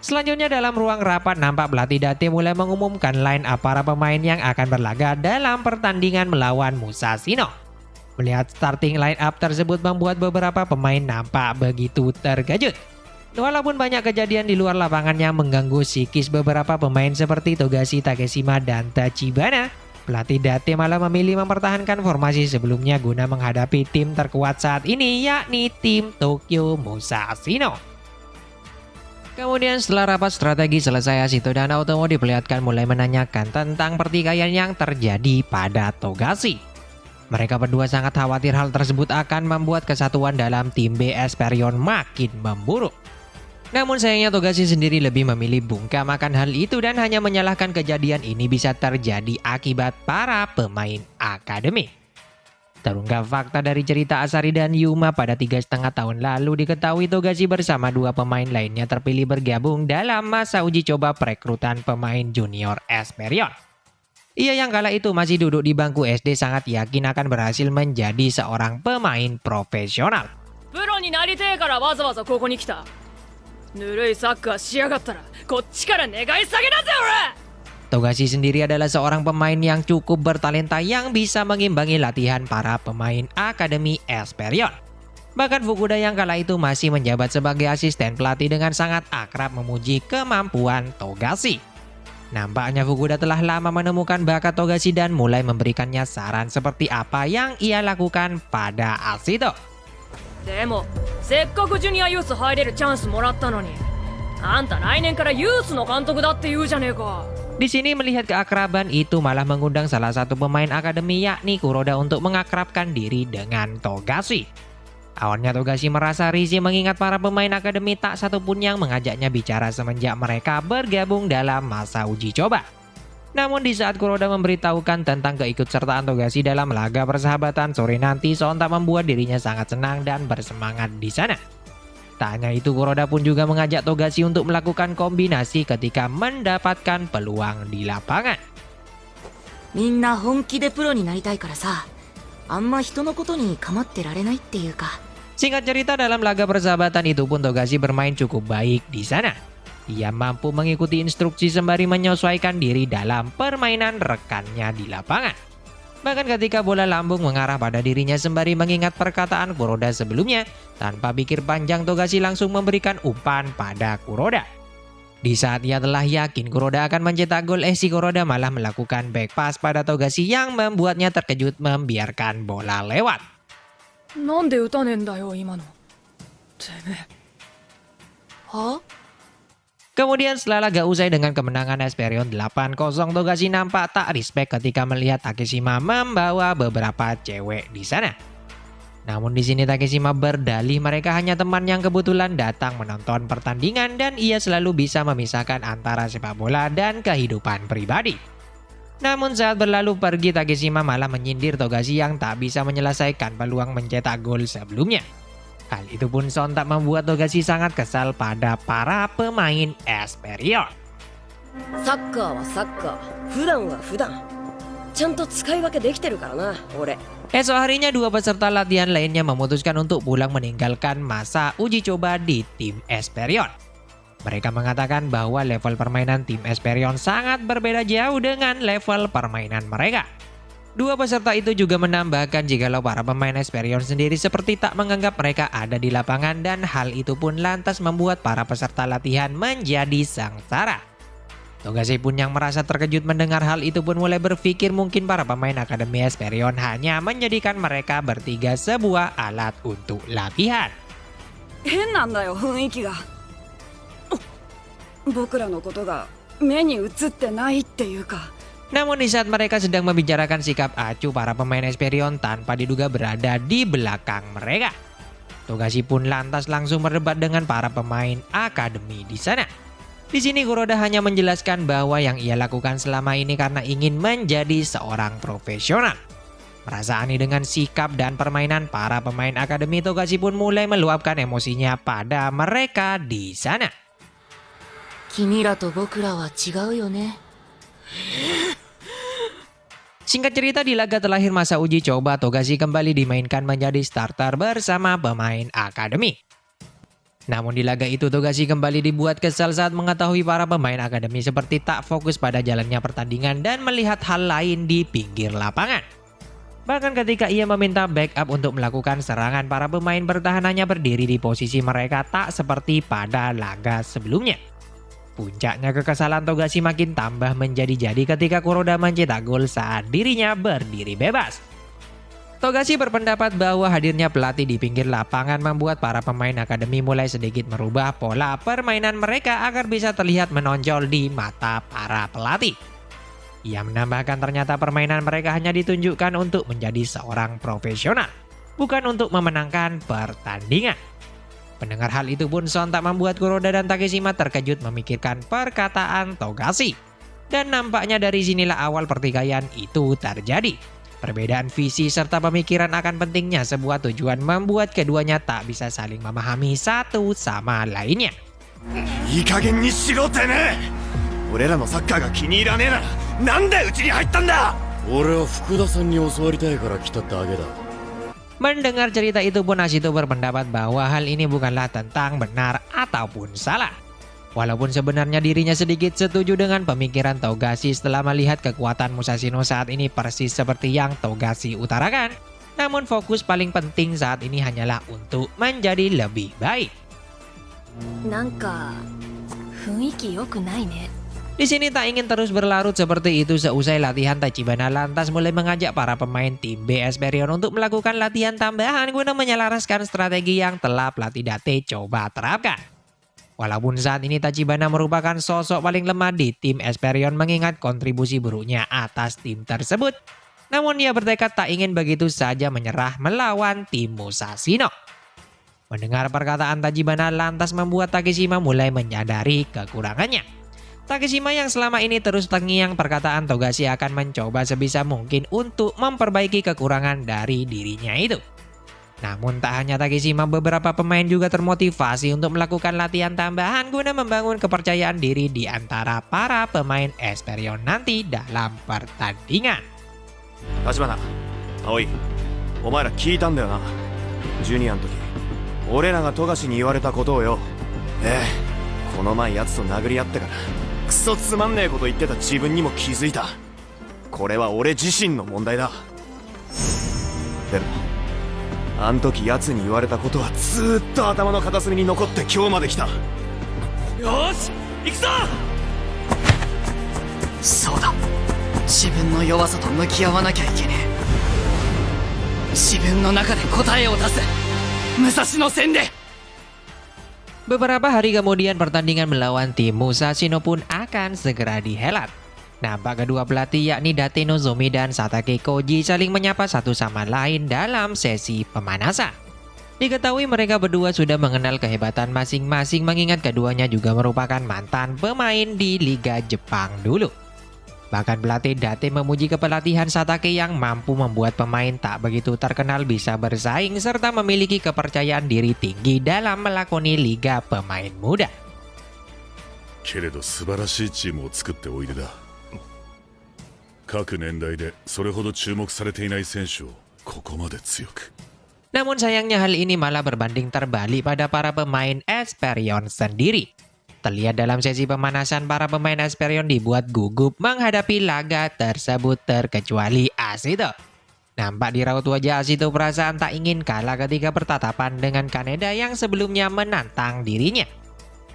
Selanjutnya dalam ruang rapat, nampak pelatih Date mulai mengumumkan line up para pemain yang akan berlaga dalam pertandingan melawan Musashino. Melihat starting line up tersebut membuat beberapa pemain nampak begitu terkejut. Walaupun banyak kejadian di luar lapangan yang mengganggu psikis beberapa pemain seperti Togashi, Takeshima, dan Tachibana, pelatih Date malah memilih mempertahankan formasi sebelumnya guna menghadapi tim terkuat saat ini, yakni tim Tokyo Musashino. Kemudian setelah rapat strategi selesai, Asito dan Naotomo diperlihatkan mulai menanyakan tentang pertikaian yang terjadi pada Togashi. Mereka berdua sangat khawatir hal tersebut akan membuat kesatuan dalam tim B Esperion makin memburuk. Namun sayangnya Togashi sendiri lebih memilih bungkam akan hal itu dan hanya menyalahkan kejadian ini bisa terjadi akibat para pemain akademi. Terungkap fakta dari cerita Asari dan Yuma pada 3,5 tahun lalu diketahui Togashi bersama 2 pemain lainnya terpilih bergabung dalam masa uji coba perekrutan pemain junior Esperion. Ia yang kala itu masih duduk di bangku SD sangat yakin akan berhasil menjadi seorang pemain profesional. プロになりてえからわざわざここに来た。ぬるいサッカーしやがったらこっちから願い下げだぜ俺。 Togashi sendiri adalah seorang pemain yang cukup bertalenta yang bisa mengimbangi latihan para pemain Akademi Esperion. Bahkan Fukuda yang kala itu masih menjabat sebagai asisten pelatih dengan sangat akrab memuji kemampuan Togashi. Nampaknya Fukuda telah lama menemukan bakat Togashi dan mulai memberikannya saran seperti apa yang ia lakukan pada Asito. でもせっかくジュニアユース入れるチャンスもらったのにあんた来年からユースの監督だって言うじゃねえか。 Di sini melihat keakraban itu malah mengundang salah satu pemain akademi yakni Kuroda untuk mengakrabkan diri dengan Togashi. Awalnya Togashi merasa risih mengingat para pemain akademi tak satupun yang mengajaknya bicara semenjak mereka bergabung dalam masa uji coba. Namun di saat Kuroda memberitahukan tentang keikutsertaan Togashi dalam laga persahabatan sore nanti, sontak membuat dirinya sangat senang dan bersemangat di sana. Tak hanya itu, Kuroda pun juga mengajak Togashi untuk melakukan kombinasi ketika mendapatkan peluang di lapangan. みんな本気でプロになりたいからさ、あんま人のことに構ってられないっていうか。 Singkat cerita, dalam laga persahabatan itu pun Togashi bermain cukup baik di sana. Ia mampu mengikuti instruksi sembari menyesuaikan diri dalam permainan rekannya di lapangan. Bahkan ketika bola lambung mengarah pada dirinya sembari mengingat perkataan Kuroda sebelumnya, tanpa pikir panjang Togashi langsung memberikan umpan pada Kuroda. Di saat ia telah yakin Kuroda akan mencetak gol, si Kuroda malah melakukan back pass pada Togashi yang membuatnya terkejut membiarkan bola lewat. なんで打たねえんだよ今の。てめえ。は？ Kemudian setelah laga usai dengan kemenangan Esperion 8-0, Togashi nampak tak respect ketika melihat Takeshima membawa beberapa cewek di sana. Namun di sini Takeshima berdalih mereka hanya teman yang kebetulan datang menonton pertandingan dan ia selalu bisa memisahkan antara sepak bola dan kehidupan pribadi. Namun saat berlalu pergi, Takeshima malah menyindir Togashi yang tak bisa menyelesaikan peluang mencetak gol sebelumnya. Hal itu pun sontak membuat Togashi sangat kesal pada para pemain Esperion. サッカーはサッカー、普段は普段。ちゃんと使い分けできてるからな、俺。 Esok harinya 2 peserta latihan lainnya memutuskan untuk pulang meninggalkan masa uji coba di tim Esperion. Mereka mengatakan bahwa level permainan tim Esperion sangat berbeda jauh dengan level permainan mereka. 2 peserta itu juga menambahkan jikalau para pemain Esperion sendiri seperti tak menganggap mereka ada di lapangan dan hal itu pun lantas membuat para peserta latihan menjadi sengsara. Togashi pun yang merasa terkejut mendengar hal itu pun mulai berpikir mungkin para pemain Akademi Esperion hanya menjadikan mereka bertiga sebuah alat untuk latihan. 変なんだよ雰囲気が。僕らのことが目に映ってないっていうか。 Namun di saat mereka sedang membicarakan sikap acuh para pemain Esperion tanpa diduga berada di belakang mereka, Togashi pun lantas langsung berdebat dengan para pemain akademi di sana. Di sini Kuroda hanya menjelaskan bahwa yang ia lakukan selama ini karena ingin menjadi seorang profesional. Merasa aneh dengan sikap dan permainan para pemain akademi, Togashi pun mulai meluapkan emosinya pada mereka di sana. 君らと僕らは違うよね。 Singkat cerita, di laga terakhir masa uji coba, Togashi kembali dimainkan menjadi starter bersama pemain akademi. Namun di laga itu Togashi kembali dibuat kesal saat mengetahui para pemain akademi seperti tak fokus pada jalannya pertandingan dan melihat hal lain di pinggir lapangan. Bahkan ketika ia meminta backup untuk melakukan serangan, para pemain bertahanannya berdiri di posisi mereka tak seperti pada laga sebelumnya. Puncaknya kekesalan Togashi makin tambah menjadi-jadi ketika Kuroda mencetak gol saat dirinya berdiri bebas. Togashi berpendapat bahwa hadirnya pelatih di pinggir lapangan membuat para pemain akademi mulai sedikit merubah pola permainan mereka agar bisa terlihat menonjol di mata para pelatih. Ia menambahkan ternyata permainan mereka hanya ditunjukkan untuk menjadi seorang profesional, bukan untuk memenangkan pertandingan. Mendengar hal itu pun sontak membuat Kuroda dan Takeshima terkejut memikirkan perkataan Togashi. Dan nampaknya dari sinilah awal pertikaian itu terjadi. Perbedaan visi serta pemikiran akan pentingnya sebuah tujuan membuat keduanya tak bisa saling memahami satu sama lainnya. いい加減にしろてめえ。俺らのサッカーが気に入らねえならなんでうちに入ったんだ。俺は福田さんに教わりたいから来ただけだ。 Mendengar cerita itu pun Ashito berpendapat bahwa hal ini bukanlah tentang benar ataupun salah. Walaupun sebenarnya dirinya sedikit setuju dengan pemikiran Togashi setelah melihat kekuatan Musashino saat ini persis seperti yang Togashi utarakan. Namun fokus paling penting saat ini hanyalah untuk menjadi lebih baik. なんか雰囲気良くないね。 Di sini tak ingin terus berlarut seperti itu seusai latihan Tachibana lantas mulai mengajak para pemain tim B Esperion untuk melakukan latihan tambahan guna menyelaraskan strategi yang telah pelatih Date coba terapkan. Walaupun saat ini Tachibana merupakan sosok paling lemah di tim Esperion mengingat kontribusi buruknya atas tim tersebut. Namun ia bertekad tak ingin begitu saja menyerah melawan tim Musashino. Mendengar perkataan Tachibana lantas membuat Takeshima mulai menyadari kekurangannya. Takeshima yang selama ini terus terngiang perkataan Togashi akan mencoba sebisa mungkin untuk memperbaiki kekurangan dari dirinya itu. Namun tak hanya Takeshima, beberapa pemain juga termotivasi untuk melakukan latihan tambahan guna membangun kepercayaan diri di antara para pemain Esperion nanti dalam pertandingan. 立花、葵、お前ら聞いたんだよな。ジュニアの時、俺らが富樫に言われたことをよ。この前奴と殴り合ってからクソつまんねえこと言ってた自分にも気づいた。これは俺自身の問題だ。でもあん時奴に言われたことはずーっと頭の片隅に残って今日まで来た。よし行くぞ。そうだ、自分の弱さと向き合わなきゃいけねえ。自分の中で答えを出す武蔵野戦で。 Beberapa hari kemudian pertandingan melawan tim Musashino pun akan segera dihelat. Nampak kedua pelatih yakni Date Nozomi dan Satake Koji saling menyapa satu sama lain dalam sesi pemanasan. Diketahui mereka berdua sudah mengenal kehebatan masing-masing mengingat keduanya juga merupakan mantan pemain di Liga Jepang dulu. Bahkan pelatih Date memuji kepelatihan Satake yang mampu membuat pemain tak begitu terkenal bisa bersaing serta memiliki kepercayaan diri tinggi dalam melakoni Liga Pemain Muda. けれど素晴らしいチームを作っておいでだ。各年代でそれほど注目されていない選手をここまで強く。 Namun sayangnya hal ini malah berbanding terbalik pada para pemain Esperion sendiri. Terlihat dalam sesi pemanasan para pemain Esperion dibuat gugup menghadapi laga tersebut terkecuali Ashito. Nampak di raut wajah Ashito perasaan tak ingin kalah ketika bertatapan dengan Kaneda yang sebelumnya menantang dirinya.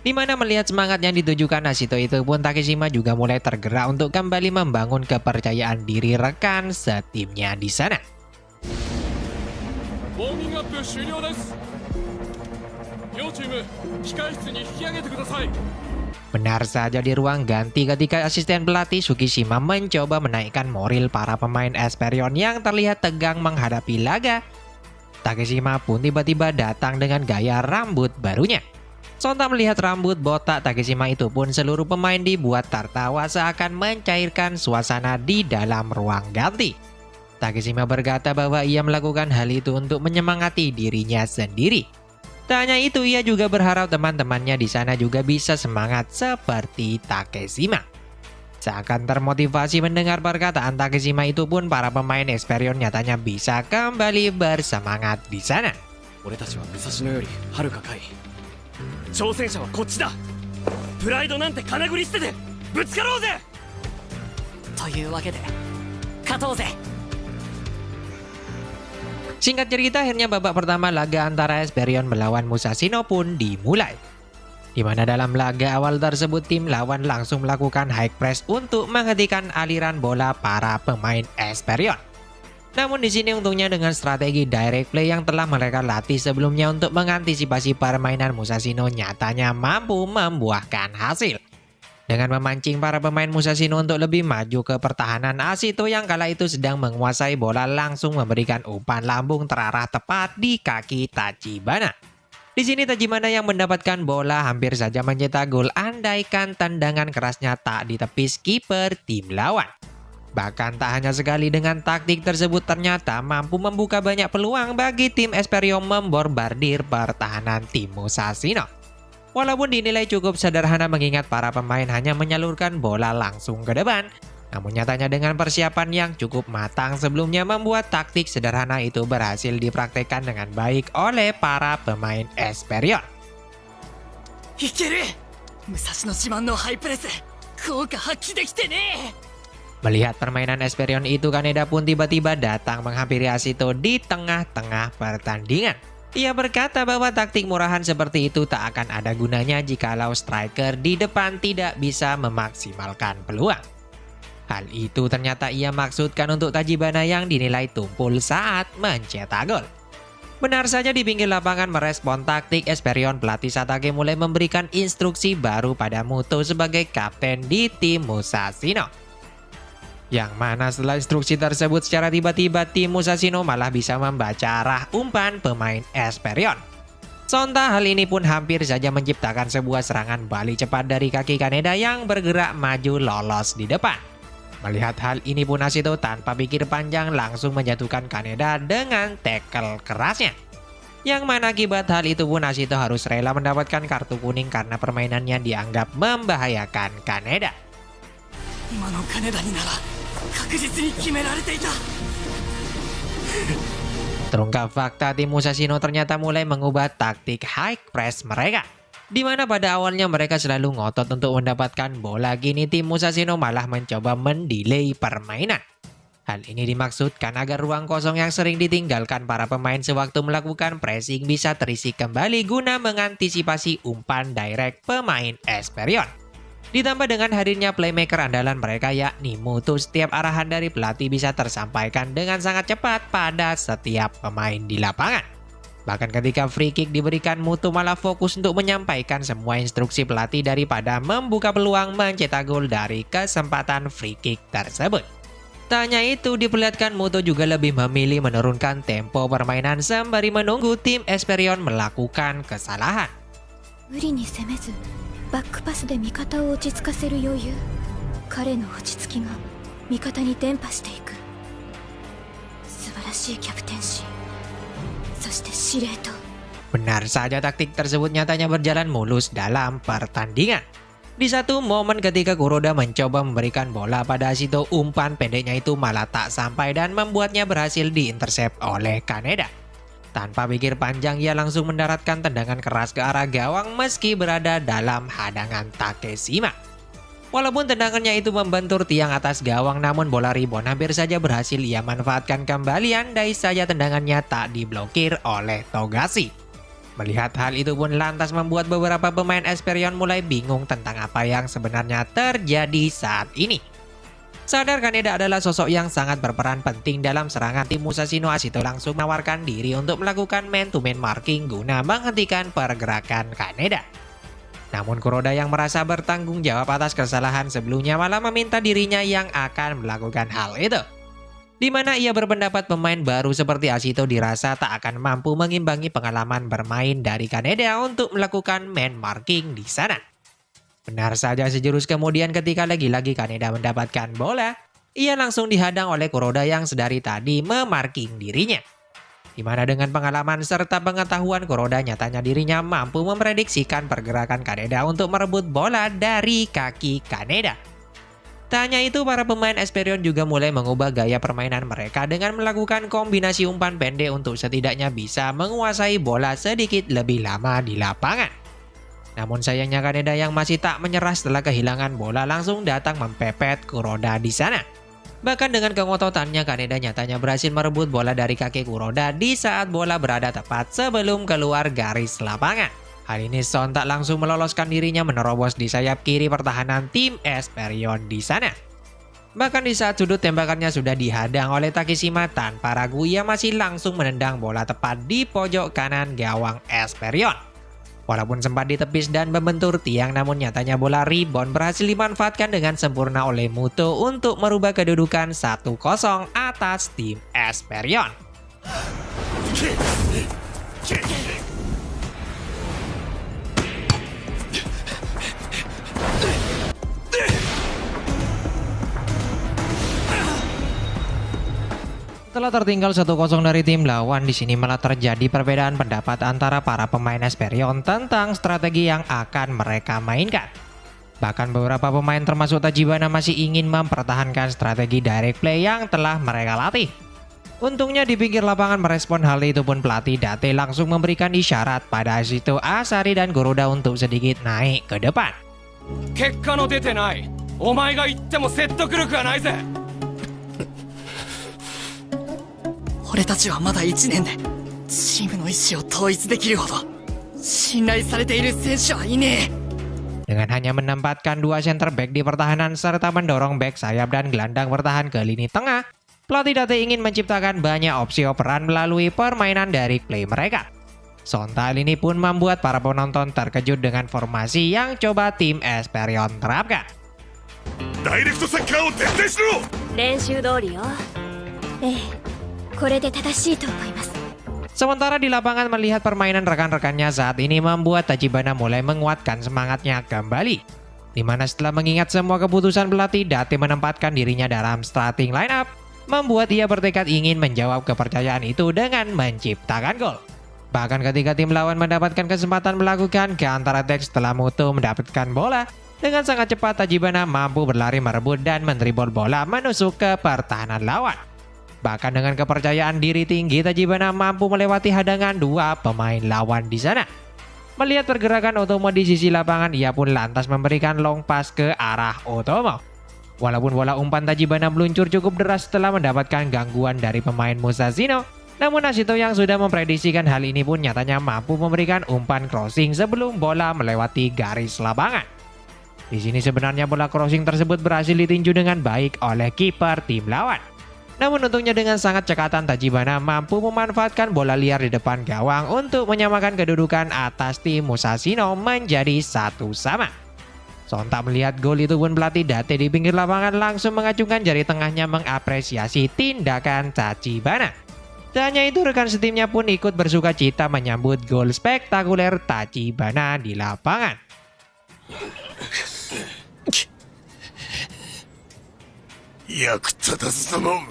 Dimana melihat semangat yang ditujukan Ashito itu pun Takeshima juga mulai tergerak untuk kembali membangun kepercayaan diri rekan setimnya di sana. Warming up 終了です。両チーム控室に引き上げてください。 Benar saja di ruang ganti ketika asisten pelatih Tsukishima mencoba menaikkan moral para pemain Esperion yang terlihat tegang menghadapi laga. Takeshima pun tiba-tiba datang dengan gaya rambut barunya. Sontak melihat rambut botak Takeshima itu pun seluruh pemain dibuat tertawa seakan mencairkan suasana di dalam ruang ganti. Takeshima berkata bahwa ia melakukan hal itu untuk menyemangati dirinya sendiri. Tak hanya itu, ia juga berharap teman-temannya di sana juga bisa semangat seperti Takeshima. Seakan termotivasi mendengar perkataan Takeshima itu pun para pemain Esperion nyatanya bisa kembali bersemangat di sana. 俺たちは武蔵野よりはるか下位。挑戦者はこっちだ。プライドなんて金繰り捨ててぶつかろうぜ。というわけで勝とうぜ。 Singkat cerita, akhirnya babak pertama laga antara Esperion melawan Musashino pun dimulai. Di mana dalam laga awal tersebut tim lawan langsung melakukan high press untuk menghentikan aliran bola para pemain Esperion. Namun di sini untungnya dengan strategi direct play yang telah mereka latih sebelumnya untuk mengantisipasi permainan Musashino nyatanya mampu membuahkan hasil. Dengan memancing para pemain Musashino untuk lebih maju ke pertahanan, Ashito yang kala itu sedang menguasai bola langsung memberikan umpan lambung terarah tepat di kaki Tachibana. Di sini Tachibana yang mendapatkan bola hampir saja mencetak gol andaikan tendangan kerasnya tak ditepis kiper tim lawan. Bahkan tak hanya sekali, dengan taktik tersebut ternyata mampu membuka banyak peluang bagi tim Esperion membombardir pertahanan tim Musashino. Walaupun dinilai cukup sederhana mengingat para pemain hanya menyalurkan bola langsung ke depan, namun nyatanya dengan persiapan yang cukup matang sebelumnya membuat taktik sederhana itu berhasil dipraktekkan dengan baik oleh para pemain Esperion. Melihat permainan Esperion itu, Kaneda pun tiba-tiba datang menghampiri Ashito di tengah-tengah pertandingan. Ia berkata bahwa taktik murahan seperti itu tak akan ada gunanya jikalau striker di depan tidak bisa memaksimalkan peluang. Hal itu ternyata ia maksudkan untuk Tachibana yang dinilai tumpul saat mencetak gol. Benar saja, di pinggir lapangan merespon taktik Esperion, pelatih Satake mulai memberikan instruksi baru pada Muto sebagai kapten di tim Musashino. Yang mana setelah instruksi tersebut secara tiba-tiba tim Musashino malah bisa membaca arah umpan pemain Esperion. Sontak hal ini pun hampir saja menciptakan sebuah serangan balik cepat dari kaki Kaneda yang bergerak maju lolos di depan. Melihat hal ini pun Ashito tanpa pikir panjang langsung menjatuhkan Kaneda dengan tackle kerasnya. Yang mana akibat hal itu pun Ashito harus rela mendapatkan kartu kuning karena permainannya dianggap membahayakan Kaneda. Terungkap fakta, tim Musashino ternyata mulai mengubah taktik high press mereka. Di mana pada awalnya mereka selalu ngotot untuk mendapatkan bola, kini tim Musashino malah mencoba mendelay permainan. Hal ini dimaksudkan agar ruang kosong yang sering ditinggalkan para pemain sewaktu melakukan pressing bisa terisi kembali guna mengantisipasi umpan direct pemain Esperion. Ditambah dengan hadirnya playmaker andalan mereka yakni Muto, setiap arahan dari pelatih bisa tersampaikan dengan sangat cepat pada setiap pemain di lapangan. Bahkan ketika free kick diberikan, Muto malah fokus untuk menyampaikan semua instruksi pelatih daripada membuka peluang mencetak gol dari kesempatan free kick tersebut. Tak hanya itu, diperlihatkan Muto juga lebih memilih menurunkan tempo permainan sembari menunggu tim Esperion melakukan kesalahan. バックパスで味方を落ち着かせる余裕、彼の落ち着きが味方に伝播していく。素晴らしいキャプテンシー、そして司令塔。 Benar saja, taktik tersebut nyatanya berjalan mulus dalam pertandingan. Di satu momen ketika Kuroda mencoba memberikan bola pada Ashito, umpan pendeknya itu malah tak sampai dan membuatnya berhasil diintersep oleh Kaneda. Tanpa pikir panjang, ia langsung mendaratkan tendangan keras ke arah gawang meski berada dalam hadangan Takeshima. Walaupun tendangannya itu membentur tiang atas gawang, namun bola rebound hampir saja berhasil ia manfaatkan kembali, andai saja tendangannya tak diblokir oleh Togashi. Melihat hal itu pun lantas membuat beberapa pemain Esperion mulai bingung tentang apa yang sebenarnya terjadi saat ini. Sadar Kaneda adalah sosok yang sangat berperan penting dalam serangan tim Musashino, Ashito langsung menawarkan diri untuk melakukan man-to-man marking guna menghentikan pergerakan Kaneda. Namun Kuroda yang merasa bertanggung jawab atas kesalahan sebelumnya malah meminta dirinya yang akan melakukan hal itu. Di mana ia berpendapat pemain baru seperti Ashito dirasa tak akan mampu mengimbangi pengalaman bermain dari Kaneda untuk melakukan man marking di sana. Benar saja, sejurus kemudian ketika lagi-lagi Kaneda mendapatkan bola, ia langsung dihadang oleh Kuroda yang sedari tadi memarking dirinya. Di mana dengan pengalaman serta pengetahuan Kuroda, nyatanya dirinya mampu memprediksikan pergerakan Kaneda untuk merebut bola dari kaki Kaneda. Tak hanya itu, para pemain Esperion juga mulai mengubah gaya permainan mereka dengan melakukan kombinasi umpan pendek untuk setidaknya bisa menguasai bola sedikit lebih lama di lapangan. Namun sayangnya Kaneda yang masih tak menyerah setelah kehilangan bola langsung datang mempepet Kuroda di sana. Bahkan dengan kengototannya, Kaneda nyatanya berhasil merebut bola dari kaki Kuroda di saat bola berada tepat sebelum keluar garis lapangan. Hal ini sontak langsung meloloskan dirinya menerobos di sayap kiri pertahanan tim Esperion di sana. Bahkan di saat sudut tembakannya sudah dihadang oleh Takishima, tanpa ragu ia masih langsung menendang bola tepat di pojok kanan gawang Esperion. Walaupun sempat ditepis dan membentur tiang, namun nyatanya bola rebound berhasil dimanfaatkan dengan sempurna oleh Muto untuk merubah kedudukan 1-0 atas tim Esperion. Setelah tertinggal 1-0 dari tim lawan, di sini malah terjadi perbedaan pendapat antara para pemain Esperion tentang strategi yang akan mereka mainkan. Bahkan beberapa pemain termasuk Tachibana masih ingin mempertahankan strategi direct play yang telah mereka latih. Untungnya di pinggir lapangan merespon hal itu pun pelatih Date langsung memberikan isyarat pada Ashito, Asari, dan Goroda untuk sedikit naik ke depan. 結果の出てないお前が言っても説得力がないぜ。俺たちはまだ1年でチームの意思を統一できるほど信頼されている選手はいねえ。 Dengan hanya menempatkan dua center back di pertahanan serta mendorong back sayap dan gelandang bertahan ke lini tengah, pelatih Date ingin menciptakan banyak opsi operan melalui permainan dari play mereka. Sontak ini pun membuat para penonton terkejut dengan formasi yang coba tim Esperion terapkan. ダイレクトサッカーを徹底しろ。練習通りよ。ええ、これで正しいと思います。 Sementara di lapangan melihat permainan rekan-rekannya saat ini membuat Tachibana mulai menguatkan semangatnya kembali. Dimana setelah mengingat semua keputusan pelatih, Date menempatkan dirinya dalam starting lineup, membuat ia bertekad ingin menjawab kepercayaan itu dengan menciptakan gol. Bahkan ketika tim lawan mendapatkan kesempatan melakukan counter attack setelah Muto mendapatkan bola, dengan sangat cepat Tachibana mampu berlari merebut dan mendribol bola menusuk ke pertahanan lawan. Bahkan dengan kepercayaan diri tinggi, Tachibana mampu melewati hadangan dua pemain lawan di sana. Melihat pergerakan Otomo di sisi lapangan, ia pun lantas memberikan long pass ke arah Otomo. Walaupun bola umpan Tachibana meluncur cukup deras setelah mendapatkan gangguan dari pemain Musashino, namun Ashito yang sudah memprediksikan hal ini pun nyatanya mampu memberikan umpan crossing sebelum bola melewati garis lapangan. Di sini sebenarnya bola crossing tersebut berhasil ditinju dengan baik oleh kiper tim lawan. Namun untungnya dengan sangat cekatan Tachibana mampu memanfaatkan bola liar di depan gawang untuk menyamakan kedudukan atas tim Musashino menjadi 1-1. Sontak melihat gol itu pun pelatih Date di pinggir lapangan langsung mengacungkan jari tengahnya mengapresiasi tindakan Tachibana. Tak hanya itu, rekan setimnya pun ikut bersuka cita menyambut gol spektakuler Tachibana di lapangan. 役立たずだもん。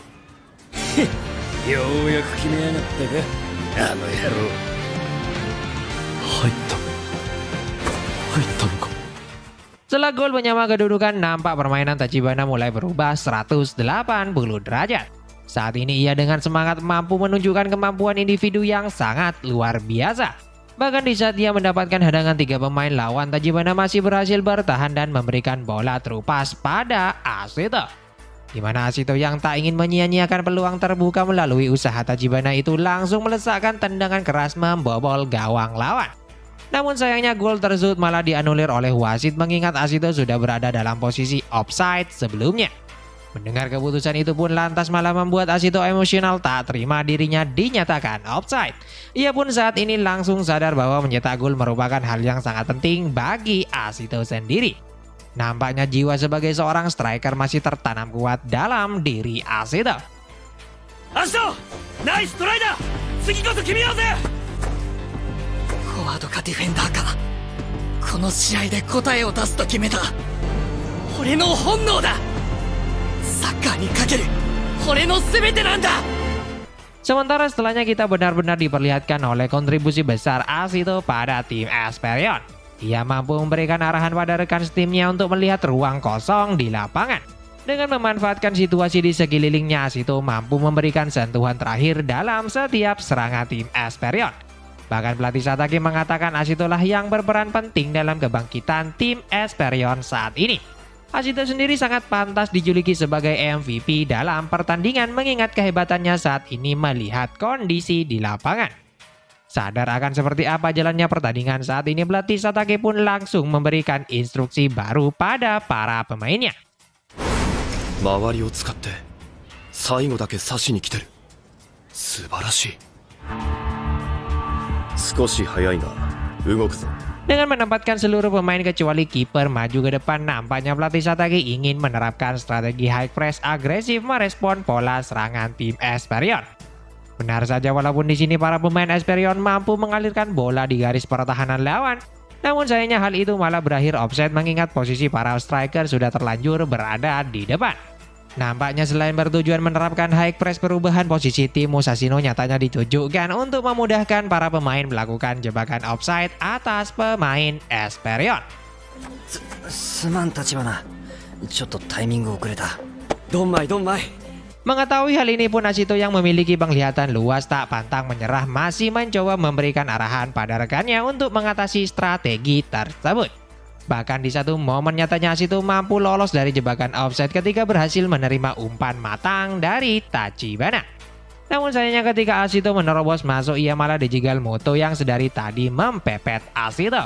ようやく決めやがったかあの野郎。入ったのか。 Setelah gol menyama kedudukan, nampak permainan Tachibana mulai berubah 180 derajat. Saat ini ia dengan semangat mampu menunjukkan kemampuan individu yang sangat luar biasa. Bahkan di saat dia mendapatkan hadangan 3 pemain lawan, Tachibana masih berhasil bertahan dan memberikan bola terupas pada Ashito. Di mana Ashito yang tak ingin menyia-nyiakan peluang terbuka melalui usaha Tachibana itu langsung meletakkan tendangan keras membobol gawang lawan. Namun sayangnya gol tersebut malah dianulir oleh wasit mengingat Ashito sudah berada dalam posisi offside sebelumnya. Mendengar keputusan itu pun lantas malah membuat Ashito emosional tak terima dirinya dinyatakan offside. Ia pun saat ini langsung sadar bahwa mencetak gol merupakan hal yang sangat penting bagi Ashito sendiri. Nampaknya jiwa sebagai seorang striker masih tertanam kuat dalam diri Ashito. Ashito! Nice tryだ! 次こそ決めようぜ! フォワードかディフェンダーか。この試合で答えを出すと決めた。俺の本能だ。サッカーにかける俺の全てなんだ。 Sementara setelahnya kita benar-benar diperlihatkan oleh kontribusi besar Ashito pada tim Esperion. Ia mampu memberikan arahan pada rekan setimnya untuk melihat ruang kosong di lapangan. Dengan memanfaatkan situasi di sekelilingnya, Ashito mampu memberikan sentuhan terakhir dalam setiap serangan tim Esperion. Bahkan pelatih Satake mengatakan Ashito lah yang berperan penting dalam kebangkitan tim Esperion saat ini. Ashito sendiri sangat pantas dijuluki sebagai MVP dalam pertandingan mengingat kehebatannya saat ini melihat kondisi di lapangan. Sadar akan seperti apa jalannya pertandingan saat ini, pelatih Satake pun langsung memberikan instruksi baru pada para pemainnya. 周りを使って最後だけ刺しに来てる。素晴らしい。少し早いが動くぞ。 Dengan menempatkan seluruh pemain kecuali kiper maju ke depan, nampaknya pelatih Satake ingin menerapkan strategi high press agresif merespon pola serangan tim Esperion. Benar saja, walaupun di sini para pemain Esperion mampu mengalirkan bola di garis pertahanan lawan, namun sayangnya hal itu malah berakhir offside mengingat posisi para striker sudah terlanjur berada di depan. Nampaknya selain bertujuan menerapkan high press, perubahan posisi tim Musashino nyatanya ditujukan untuk memudahkan para pemain melakukan jebakan offside atas pemain Esperion. すまん立花、ちょっとタイミング遅れた。ドンマイドンマイ。 Mengetahui hal ini pun Ashito yang memiliki penglihatan luas tak pantang menyerah masih mencoba memberikan arahan pada rekannya untuk mengatasi strategi tersebut. Bahkan di satu momen nyatanya Ashito mampu lolos dari jebakan offside ketika berhasil menerima umpan matang dari Tachibana. Namun sayangnya ketika Ashito menerobos masuk, ia malah dijegal Muto yang sedari tadi mempepet Ashito.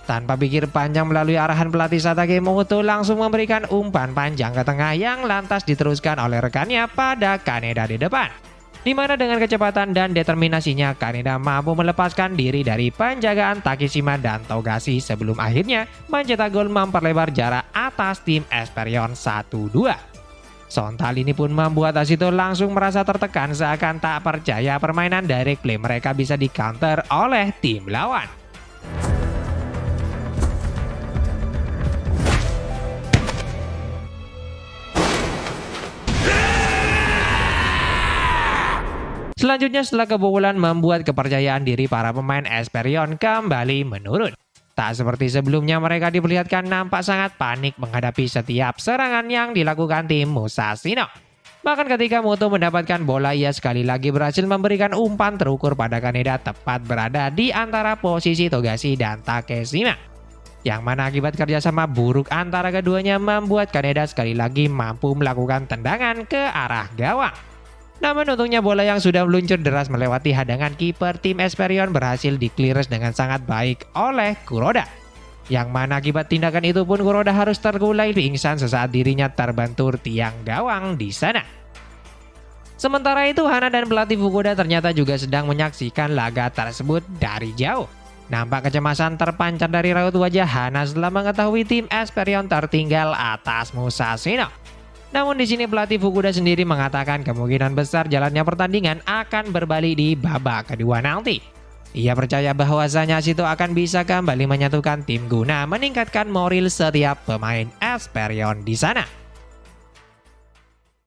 Tanpa pikir panjang melalui arahan pelatih Satake, Muto langsung memberikan umpan panjang ke tengah yang lantas diteruskan oleh rekannya pada Kaneda di depan. Di mana dengan kecepatan dan determinasinya Kaneda mampu melepaskan diri dari penjagaan Takishima dan Togashi sebelum akhirnya mencetak gol memperlebar jarak atas tim Esperion 1-2. Sontal ini pun membuat Ashito langsung merasa tertekan seakan tak percaya permainan direct play mereka bisa di-counter oleh tim lawan. Selanjutnya, setelah kebobolan membuat kepercayaan diri para pemain Esperion kembali menurun. Tak seperti sebelumnya, mereka diperlihatkan nampak sangat panik menghadapi setiap serangan yang dilakukan tim Musashino. Bahkan ketika Muto mendapatkan bola, ia sekali lagi berhasil memberikan umpan terukur pada Kaneda tepat berada di antara posisi Togashi dan Takeshima. Yang mana akibat kerjasama buruk antara keduanya membuat Kaneda sekali lagi mampu melakukan tendangan ke arah gawang. Namun untungnya bola yang sudah meluncur deras melewati hadangan kiper tim Esperion berhasil dikliris dengan sangat baik oleh Kuroda. Yang mana akibat tindakan itu pun Kuroda harus terkulai pingsan sesaat dirinya terbentur tiang gawang di sana. Sementara itu Hana dan pelatih Fukuda ternyata juga sedang menyaksikan laga tersebut dari jauh. Nampak kecemasan terpancar dari raut wajah Hana setelah mengetahui tim Esperion tertinggal atas Musashino. Namun di sini pelatih Fukuda sendiri mengatakan kemungkinan besar jalannya pertandingan akan berbalik di babak kedua nanti. Ia percaya bahwasanya Ashito akan bisa kembali menyatukan tim guna meningkatkan moral setiap pemain Esperion di sana.